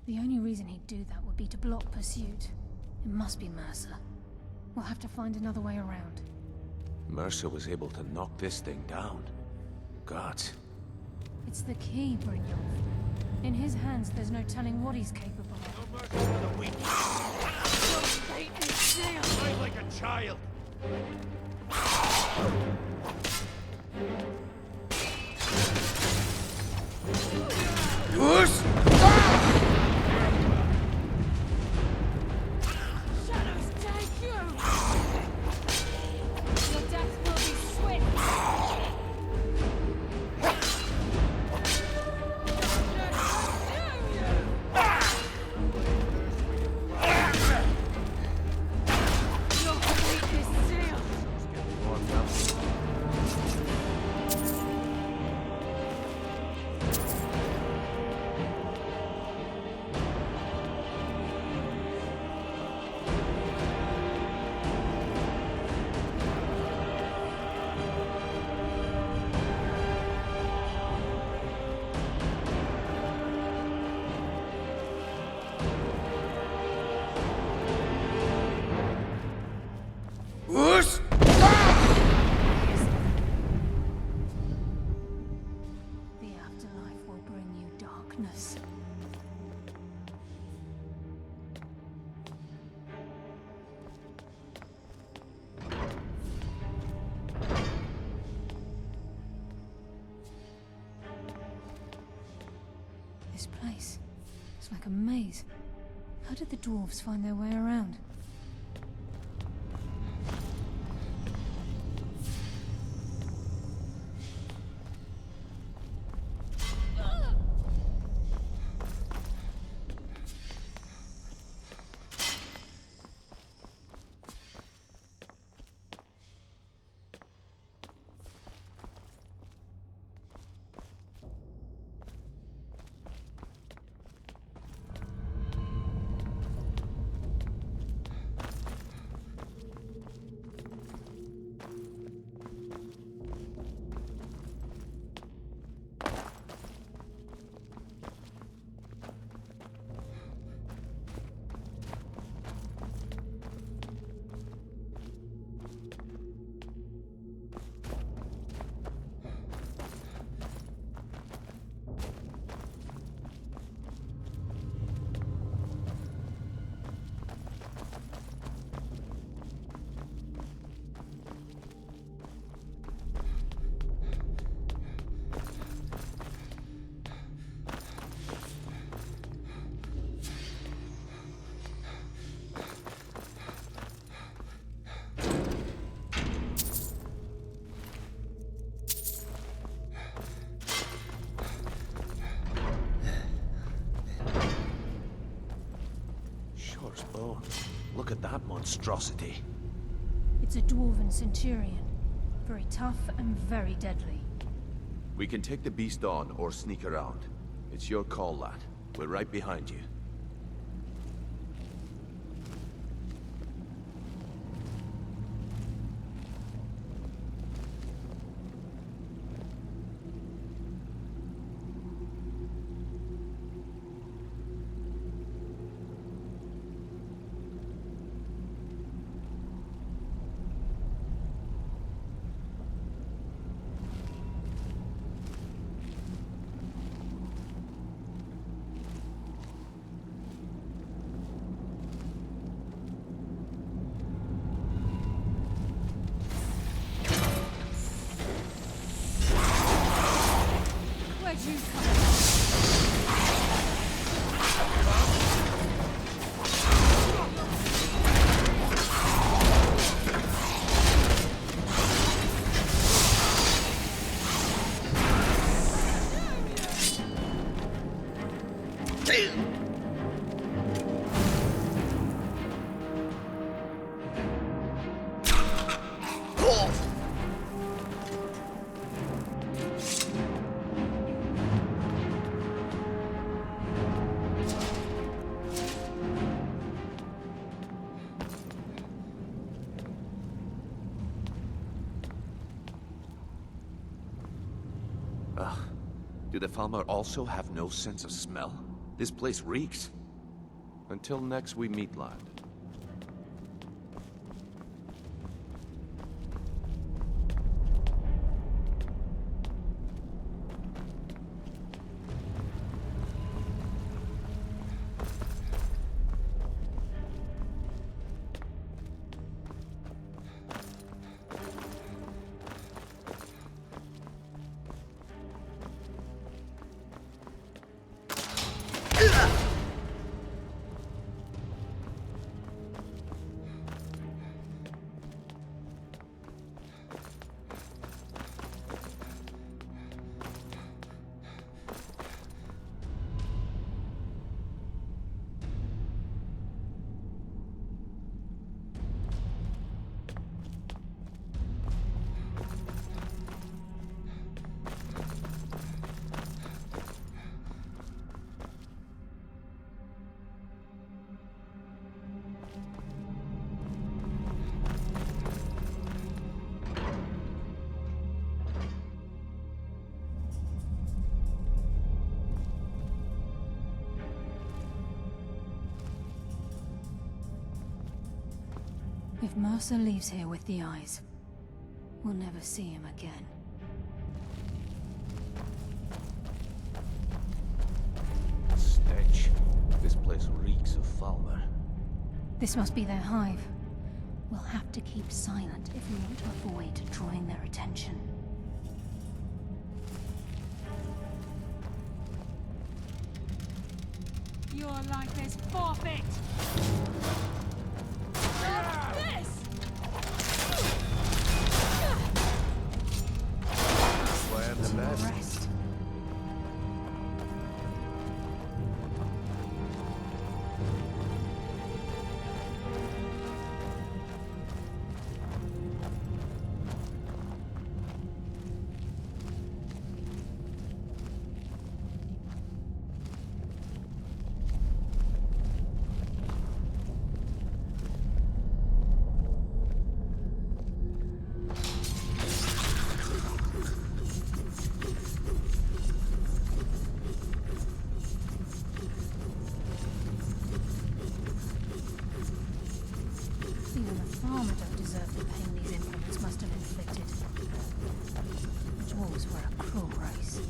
The only reason he'd do that would be to block pursuit. It must be Mercer. We'll have to find another way around.
Mercer was able to knock this thing down. Gods.
It's the key, Brynjolf. In his hands, there's no telling what he's capable of.
No mercy for the weak. Fight like a child.
Shadows take you! Your death will be swift!
Whoosh!
The afterlife will bring you darkness. This place, it's like a maze. How did the dwarves find their way around?
Short's bone. Look at that monstrosity.
It's a dwarven centurion. Very tough and very deadly.
We can take the beast on or sneak around. It's your call, lad. We're right behind you.
Where'd you come from?
Ugh. Do the Falmer also have no sense of smell? This place reeks. Until next we meet, lad.
If Mercer leaves here with the eyes, we'll never see him again.
Stench. This place reeks of Falmer.
This must be their hive. We'll have to keep silent if we want to avoid drawing their attention.
You're like this forfeit! This!
Why I'm the best.
Rest. Even the farmer don't deserve the pain these implements must have inflicted. The dwarves were a cruel race.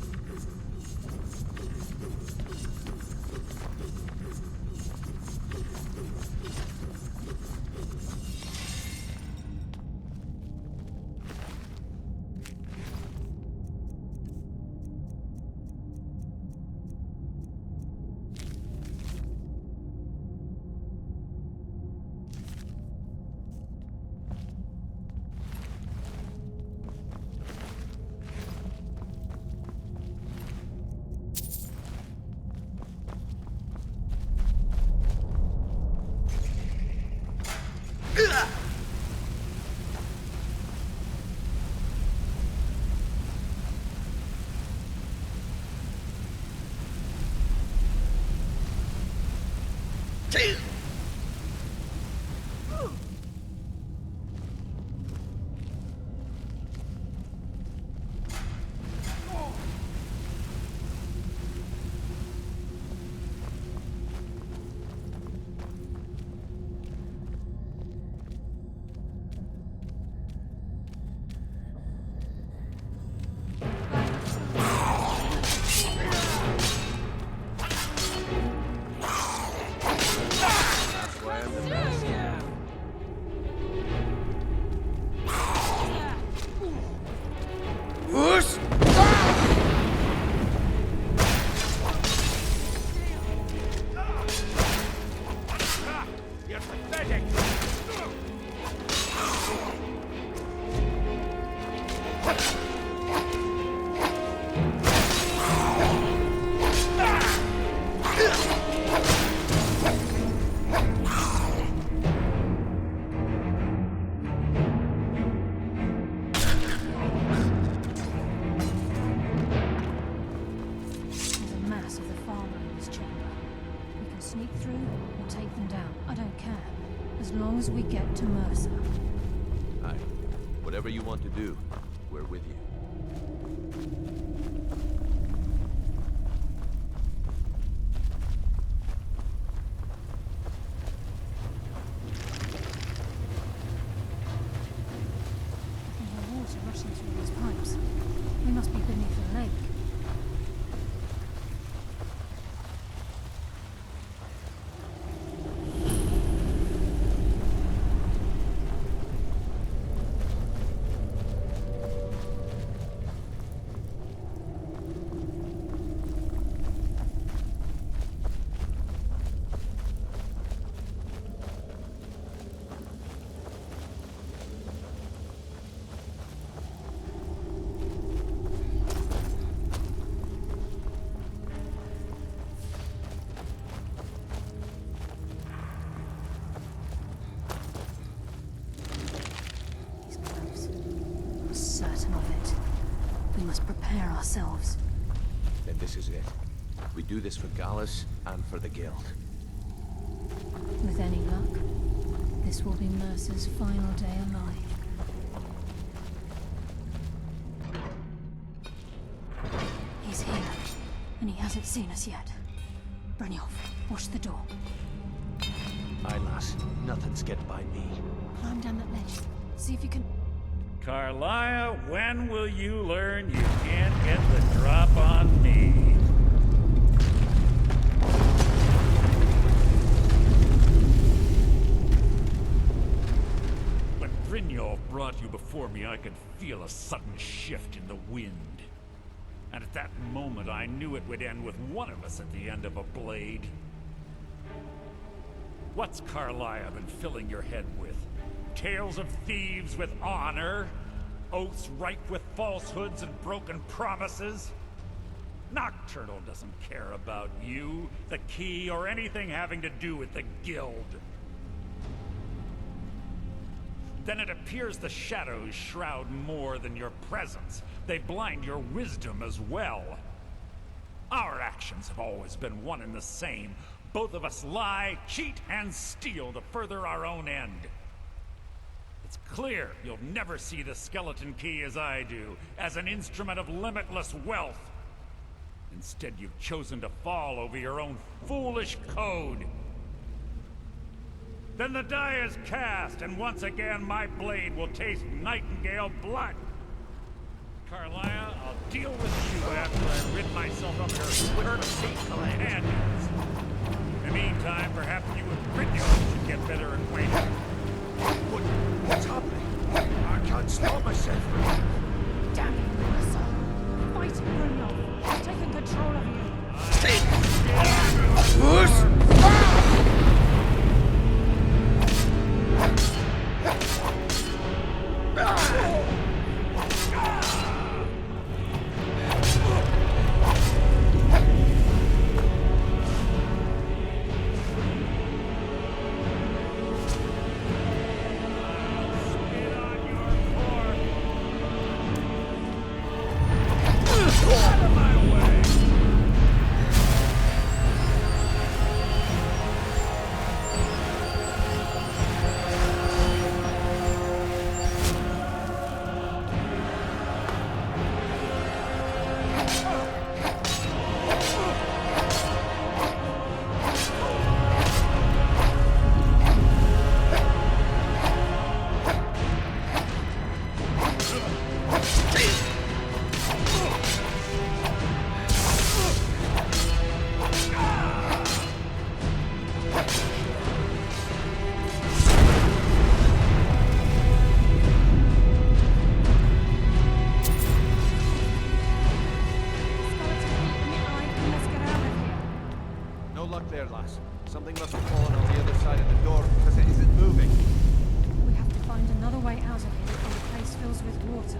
You're pathetic!
There's a mass of the farmer in this chamber. We can sneak through or take them down. I don't care. As long as we get to Mercer.
Aye. Whatever you want to do, we're with you.
I can hear water rushing through these pipes. We must be beneath a lake. Certain of it. We must prepare ourselves.
Then this is it. We do this for Gallus and for the Guild.
With any luck, this will be Mercer's final day alive. He's here, and he hasn't seen us yet. Brynjolf, watch the door.
Aye, lass. Nothing's getting by me.
Climb down that ledge. See if you can...
Carlia, when will you learn you can't get the drop on me? When Brynjolf brought you before me, I could feel a sudden shift in the wind. And at that moment, I knew it would end with one of us at the end of a blade. What's Carlia been filling your head with? Tales of thieves with honor? Oaths ripe with falsehoods and broken promises? Nocturnal doesn't care about you, the key, or anything having to do with the guild. Then it appears the shadows shroud more than your presence. They blind your wisdom as well. Our actions have always been one and the same. Both of us lie, cheat, and steal to further our own end. It's clear you'll never see the skeleton key as I do, as an instrument of limitless wealth. Instead, you've chosen to fall over your own foolish code. Then the die is cast, and once again my blade will taste Nightingale blood. Carlia, I'll deal with you after I rid myself of your courtesy companions. In the meantime, perhaps you and Brynjolf should get better acquainted.
What's happening? I can't stop myself.
Damn it, Mercer. Fighting Brynjolf. I've taken control of you.
Something must have fallen on the other side of the door because it isn't moving.
We have to find another way out of here before the place fills with water.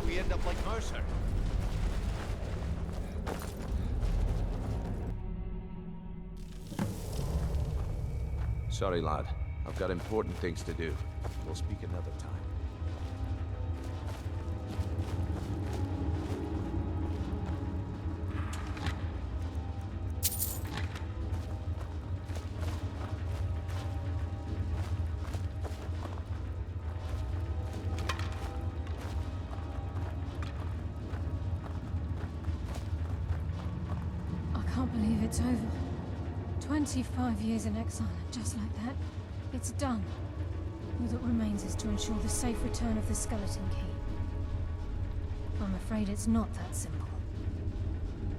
We end up like Mercer.
Sorry, lad. I've got important things to do. We'll speak another time.
believe it's over. 25 years in exile, and just like that, it's done. All that remains is to ensure the safe return of the skeleton key. I'm afraid it's not that simple.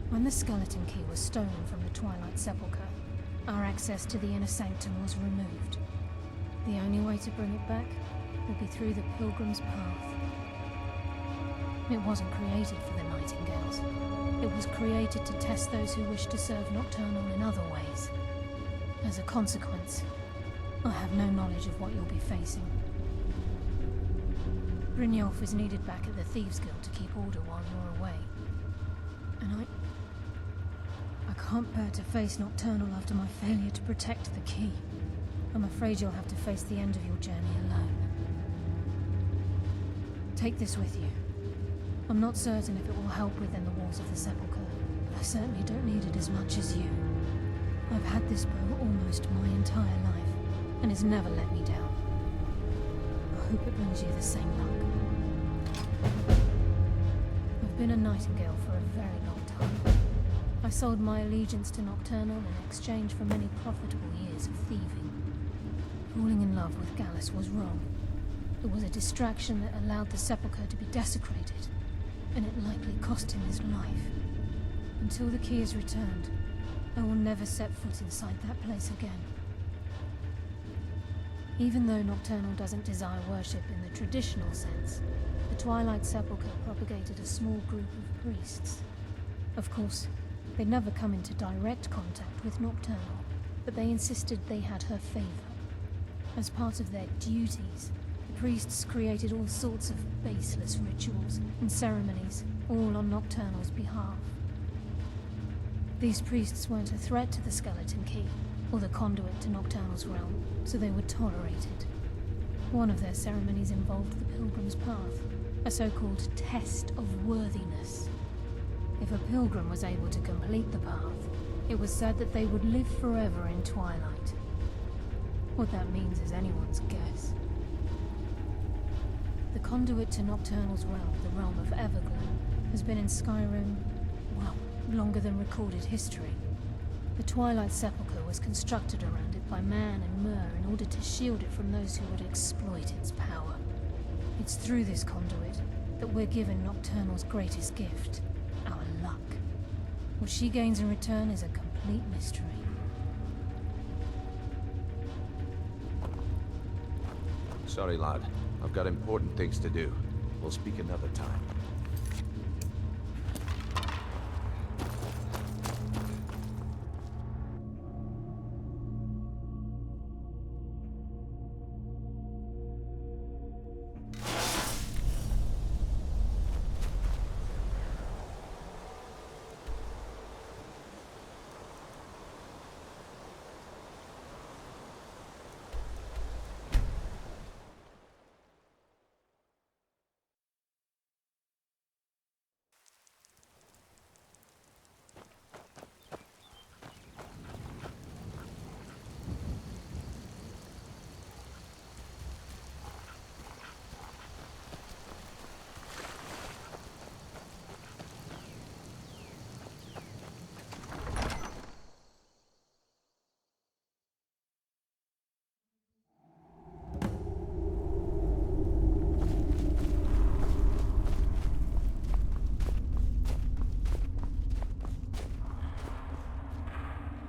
When the skeleton key was stolen from the Twilight Sepulchre, our access to the inner sanctum was removed. The only way to bring it back will be through the Pilgrim's Path. It wasn't created for the Nightingales. It was created to test those who wish to serve Nocturnal in other ways. As a consequence, I have no knowledge of what you'll be facing. Brynjolf is needed back at the Thieves Guild to keep order while you're away. And I can't bear to face Nocturnal after my failure to protect the key. I'm afraid you'll have to face the end of your journey alone. Take this with you. I'm not certain if it will help within the walls of the Sepulchre, but I certainly don't need it as much as you. I've had this bow almost my entire life, and it's never let me down. I hope it brings you the same luck. I've been a Nightingale for a very long time. I sold my allegiance to Nocturnal in exchange for many profitable years of thieving. Falling in love with Gallus was wrong. It was a distraction that allowed the Sepulchre to be desecrated, and it likely cost him his life. Until the key is returned, I will never set foot inside that place again. Even though Nocturnal doesn't desire worship in the traditional sense, the Twilight Sepulchre propagated a small group of priests. Of course, they'd never come into direct contact with Nocturnal, but they insisted they had her favor. As part of their duties, the priests created all sorts of baseless rituals and ceremonies, all on Nocturnal's behalf. These priests weren't a threat to the skeleton key, or the conduit to Nocturnal's realm, so they were tolerated. One of their ceremonies involved the Pilgrim's Path, a so-called test of worthiness. If a pilgrim was able to complete the path, it was said that they would live forever in Twilight. What that means is anyone's guess. The conduit to Nocturnal's realm, the realm of Everglow, has been in Skyrim, well, longer than recorded history. The Twilight Sepulchre was constructed around it by Man and Myr in order to shield it from those who would exploit its power. It's through this conduit that we're given Nocturnal's greatest gift, our luck. What she gains in return is a complete mystery.
Sorry, lad. I've got important things to do. We'll speak another time.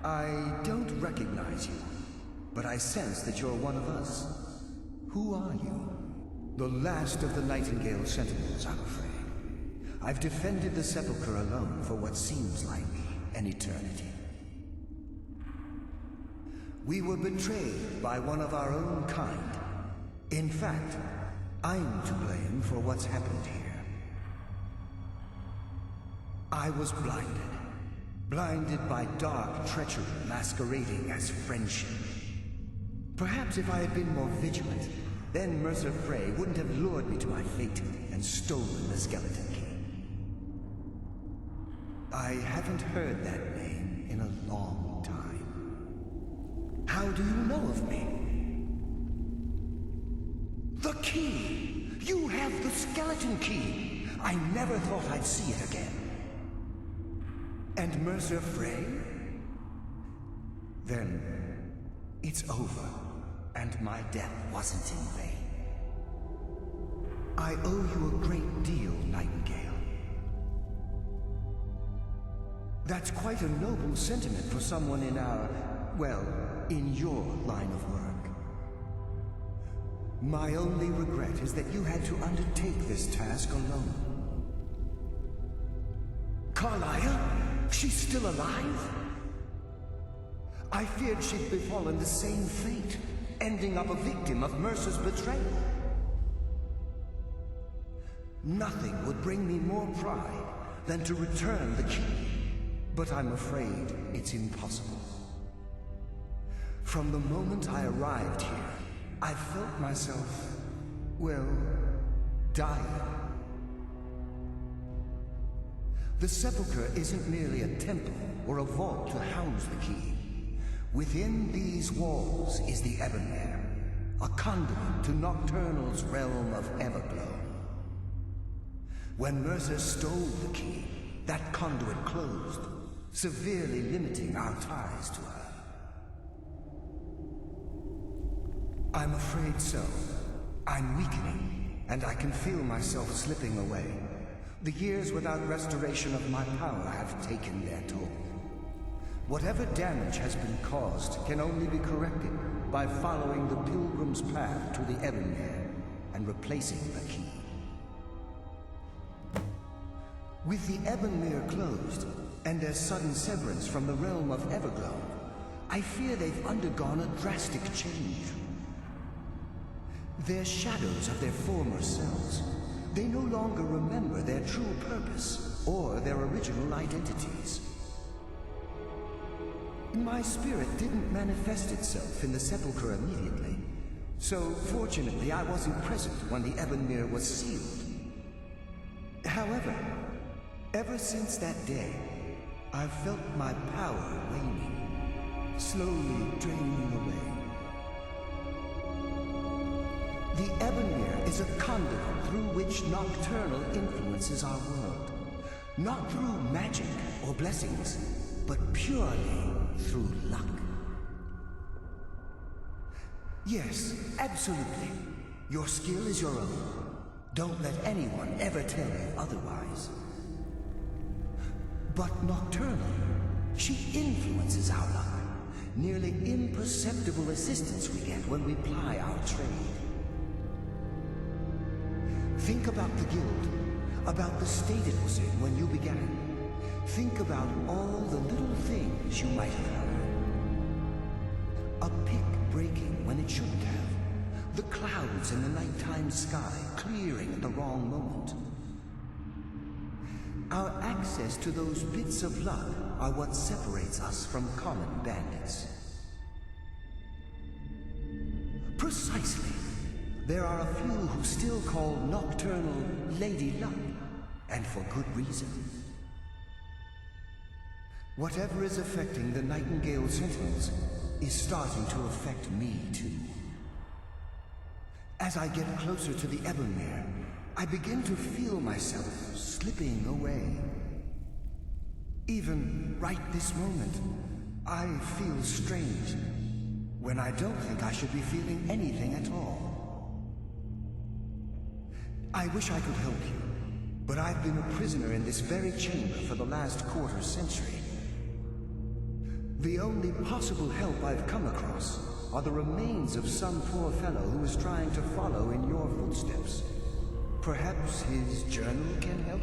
I don't recognize you, but I sense that you're one of us. Who are you? The last of the Nightingale Sentinels, I'm afraid. I've defended the Sepulchre alone for what seems like an eternity. We were betrayed by one of our own kind. In fact, I'm to blame for what's happened here. I was blinded. Blinded by dark treachery masquerading as friendship. Perhaps if I had been more vigilant, then Mercer Frey wouldn't have lured me to my fate and stolen the skeleton key. I haven't heard that name in a long time. How do you know of me? The key! You have the skeleton key! I never thought I'd see it again. And Mercer Frey? then it's over, and my death wasn't in vain. I owe you a great deal, Nightingale. That's quite a noble sentiment for someone in our, well, in your line of work. My only regret is that you had to undertake this task alone. Carlia? She's still alive? I feared she'd befallen the same fate, ending up a victim of Mercer's betrayal. Nothing would bring me more pride than to return the key, but I'm afraid it's impossible. From the moment I arrived here, I felt myself, well, dying. The Sepulchre isn't merely a temple or a vault to house the key. Within these walls is the Ebonmere, a conduit to Nocturnal's realm of Everglow. When Mercer stole the key, that conduit closed, severely limiting our ties to her. I'm afraid so. I'm weakening, and I can feel myself slipping away. The years without restoration of my power have taken their toll. Whatever damage has been caused can only be corrected by following the Pilgrim's path to the Ebonmere and replacing the key. With the Ebonmere closed, and their sudden severance from the realm of Everglow, I fear they've undergone a drastic change. They're shadows of their former selves. They no longer remember their true purpose or their original identities. My spirit didn't manifest itself in the Sepulchre immediately, so fortunately I wasn't present when the Ebonmere was sealed. However, ever since that day, I've felt my power waning, slowly draining away. The Ebonmere is a conduit through which Nocturnal influences our world. Not through magic or blessings, but purely through luck. Yes, absolutely. Your skill is your own. Don't let anyone ever tell you otherwise. But Nocturnal, she influences our luck. Nearly imperceptible assistance we get when we ply our trade. Think about the guild, about the state it was in when you began. Think about all the little things you might have heard. A pick breaking when it shouldn't have. The clouds in the nighttime sky clearing at the wrong moment. Our access to those bits of luck are what separates us from common bandits. Precisely. There are a few who still call Nocturnal Lady Luck, and for good reason. Whatever is affecting the Nightingale Sentinels is starting to affect me too. As I get closer to the Ebonmere, I begin to feel myself slipping away. Even right this moment, I feel strange, when I don't think I should be feeling anything at all. I wish I could help you, but I've been a prisoner in this very chamber for the last quarter century. The only possible help I've come across are the remains of some poor fellow who is trying to follow in your footsteps. Perhaps his journal can help?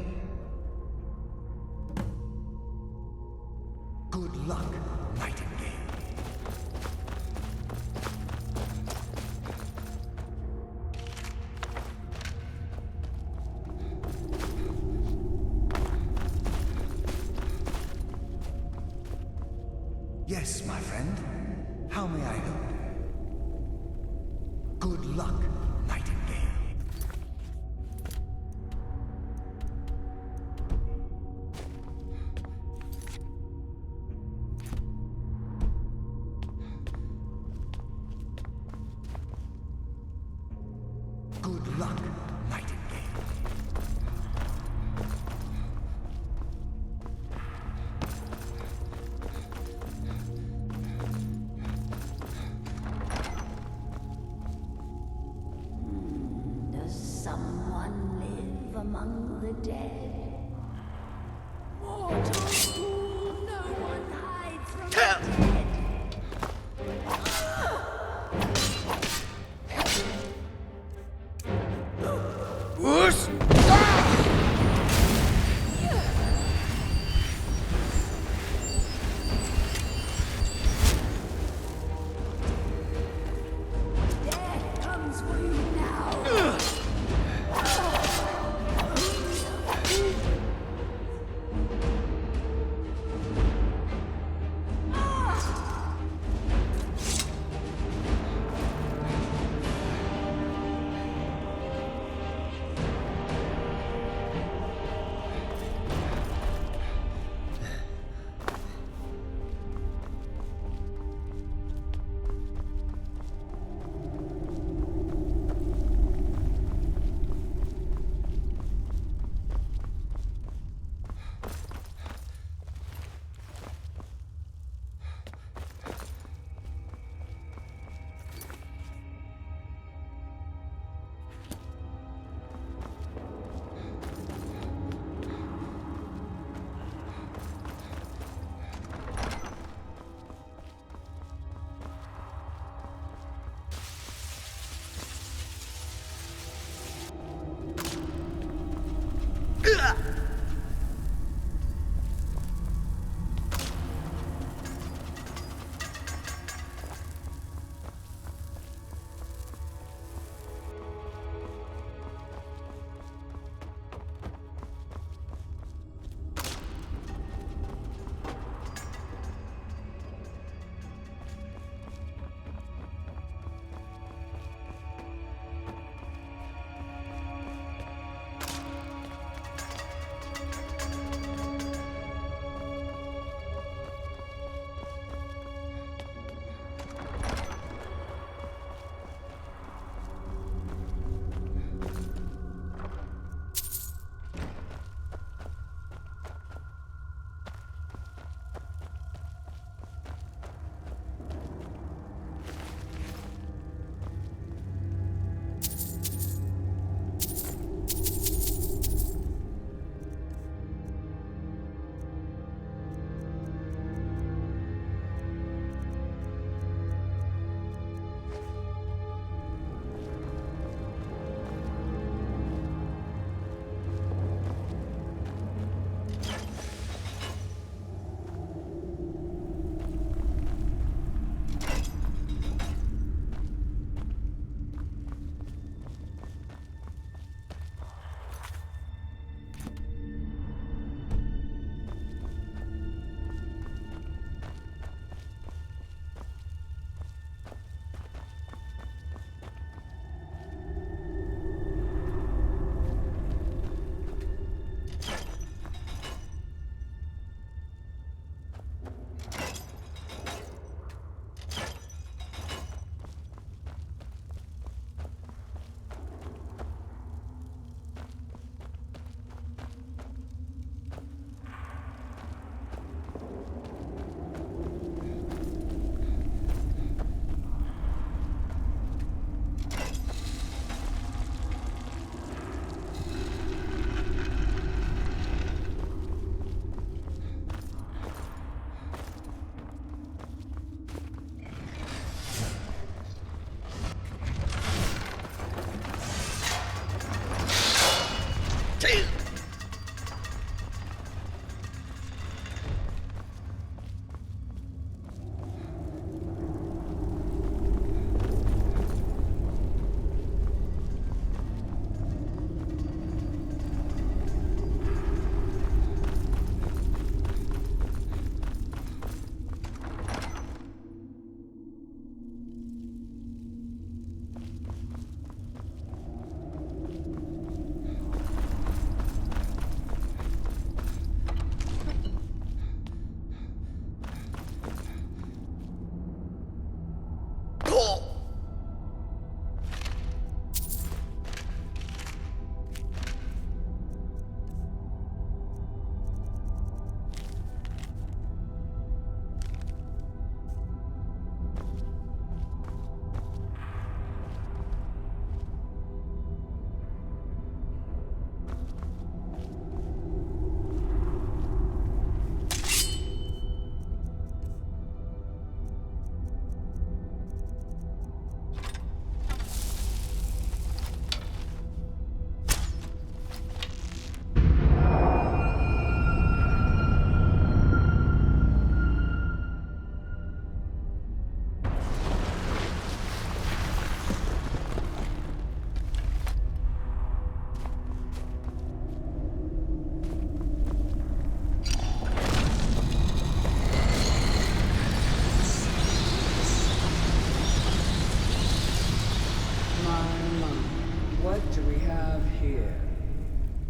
Good luck, Nightingale. Yes, my friend. How may I help? Good luck, Nightingale. Good luck, Nightingale.
the dead. Mortal fool, no one hides from the dead. Death comes for you now.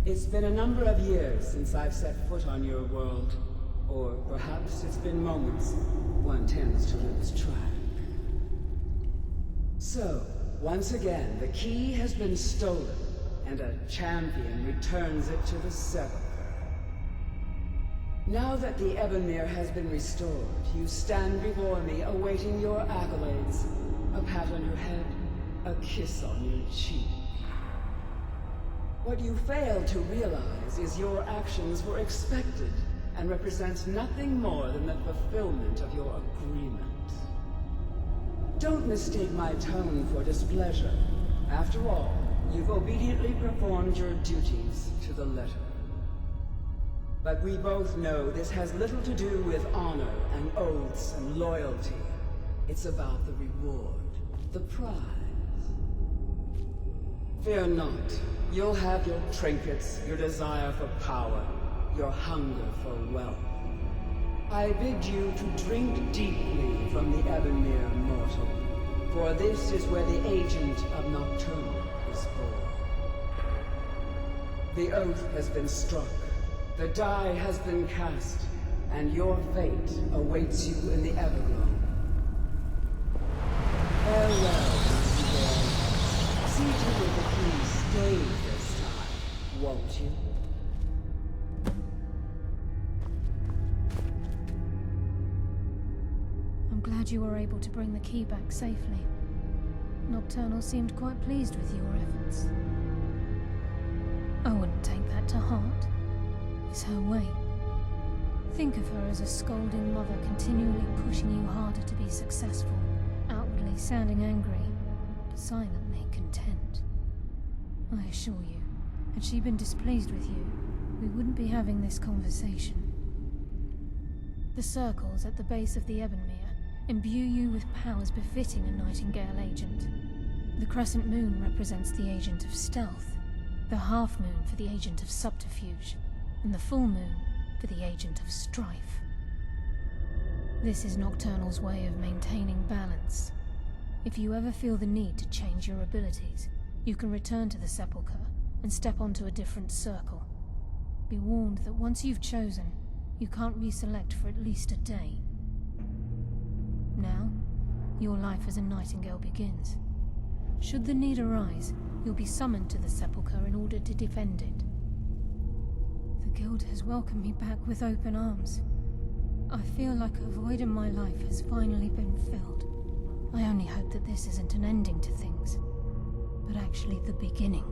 It's been a number of years since I've set foot on your world. Or perhaps it's been moments. One tends to lose track. So, once again, the key has been stolen, and a champion returns it to the Sepulchre. Now that the Ebonmere has been restored, you stand before me awaiting your accolades. A pat on your head, a kiss on your cheek. What you fail to realize is your actions were expected and represent nothing more than the fulfillment of your agreement. Don't mistake my tone for displeasure. After all, you've obediently performed your duties to the letter. But we both know this has little to do with honor and oaths and loyalty. It's about the reward, the prize. Fear not. You'll have your trinkets, your desire for power, your hunger for wealth. I bid you to drink deeply from the Ebonmere, mortal, for this is where the agent of Nocturnal is born. The oath has been struck, the die has been cast, and your fate awaits you in the Everglow. Farewell, Nightingale. See to it that you stay this time, won't you?
I'm glad you were able to bring the key back safely. Nocturnal seemed quite pleased with your efforts. I wouldn't take that to heart. It's her way. Think of her as a scolding mother continually pushing you harder to be successful, outwardly sounding angry, but silently content. I assure you, had she been displeased with you, we wouldn't be having this conversation. The circles at the base of the Ebonmere imbue you with powers befitting a Nightingale agent. The crescent moon represents the agent of stealth, the half moon for the agent of subterfuge, and the full moon for the agent of strife. This is Nocturnal's way of maintaining balance. If you ever feel the need to change your abilities, you can return to the Sepulchre and step onto a different circle. Be warned that once you've chosen, you can't reselect for at least a day. Now, your life as a Nightingale begins. Should the need arise, you'll be summoned to the Sepulchre in order to defend it. The Guild has welcomed me back with open arms. I feel like a void in my life has finally been filled. I only hope that this isn't an ending to things, but actually the beginning.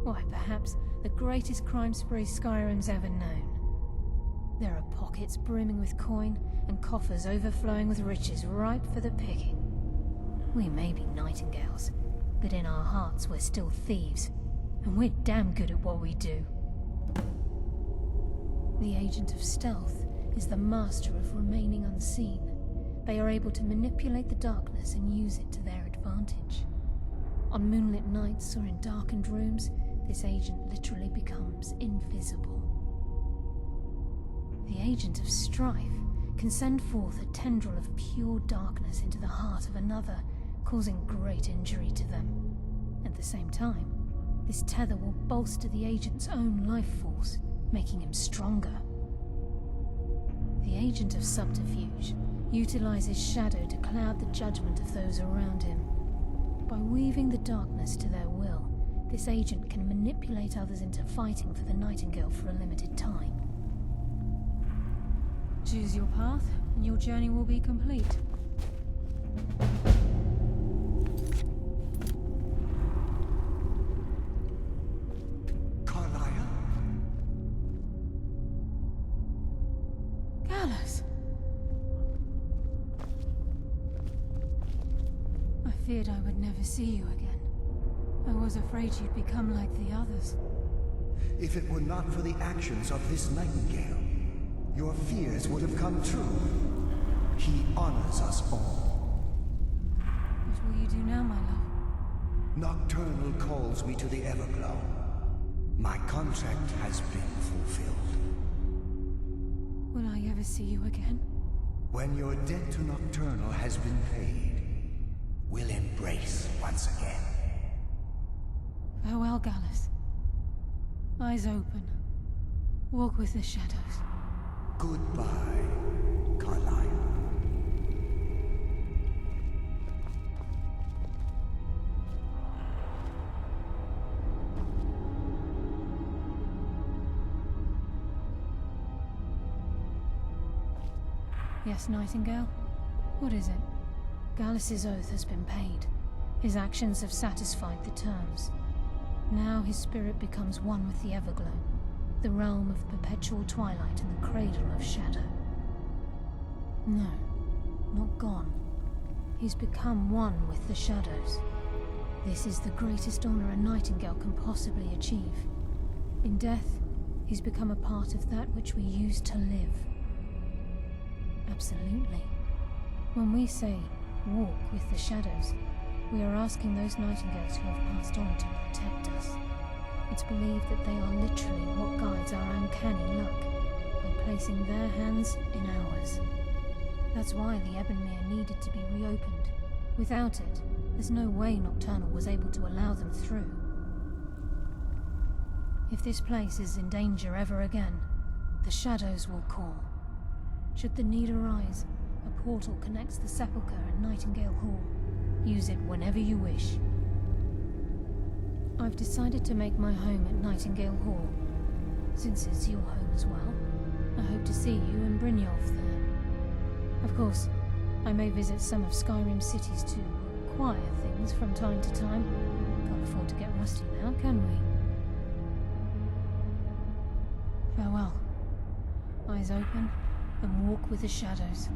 Why, perhaps the greatest crime spree Skyrim's ever known. There are pockets brimming with coin, and coffers overflowing with riches ripe for the picking. We may be Nightingales, but in our hearts we're still thieves, and we're damn good at what we do. The Agent of Stealth is the master of remaining unseen. They are able to manipulate the darkness and use it to their advantage. On moonlit nights or in darkened rooms, this agent literally becomes invisible. The Agent of Strife can send forth a tendril of pure darkness into the heart of another, causing great injury to them. At the same time, this tether will bolster the agent's own life force, making him stronger. The Agent of Subterfuge utilizes shadow to cloud the judgment of those around him. By weaving the darkness to their will, this agent can manipulate others into fighting for the Nightingale for a limited time. Choose your path, and your journey will be complete.
Carlia?
Gallus! I feared I would never see you again. I was afraid you'd become like the others.
If it were not for the actions of this Nightingale, your fears would have come true. He honors us all.
What will you do now, my love?
Nocturnal calls me to the Everglow. My contract has been fulfilled.
Will I ever see you again?
When your debt to Nocturnal has been paid, we'll embrace once again.
Farewell, Gallus. Eyes open. Walk with the shadows.
Goodbye, Carlyle.
Yes, Nightingale? What is it? Gallus's oath has been paid. His actions have satisfied the terms. Now his spirit becomes one with the Everglow, the realm of perpetual twilight and the cradle of shadow. No, not gone. He's become one with the shadows. This is the greatest honor a Nightingale can possibly achieve. In death, he's become a part of that which we used to live. Absolutely. When we say, walk with the shadows, we are asking those Nightingales who have passed on to protect us. It's believed that they are literally what guides our uncanny luck, by placing their hands in ours. That's why the Ebonmere needed to be reopened. Without it, there's no way Nocturnal was able to allow them through. If this place is in danger ever again, the shadows will call. Should the need arise, a portal connects the Sepulchre and Nightingale Hall. Use it whenever you wish. I've decided to make my home at Nightingale Hall. Since it's your home as well, I hope to see you and Brynjolf there. Of course, I may visit some of Skyrim's cities to acquire things from time to time. Can't afford to get rusty now, can we? Farewell. Eyes open, and walk with the shadows.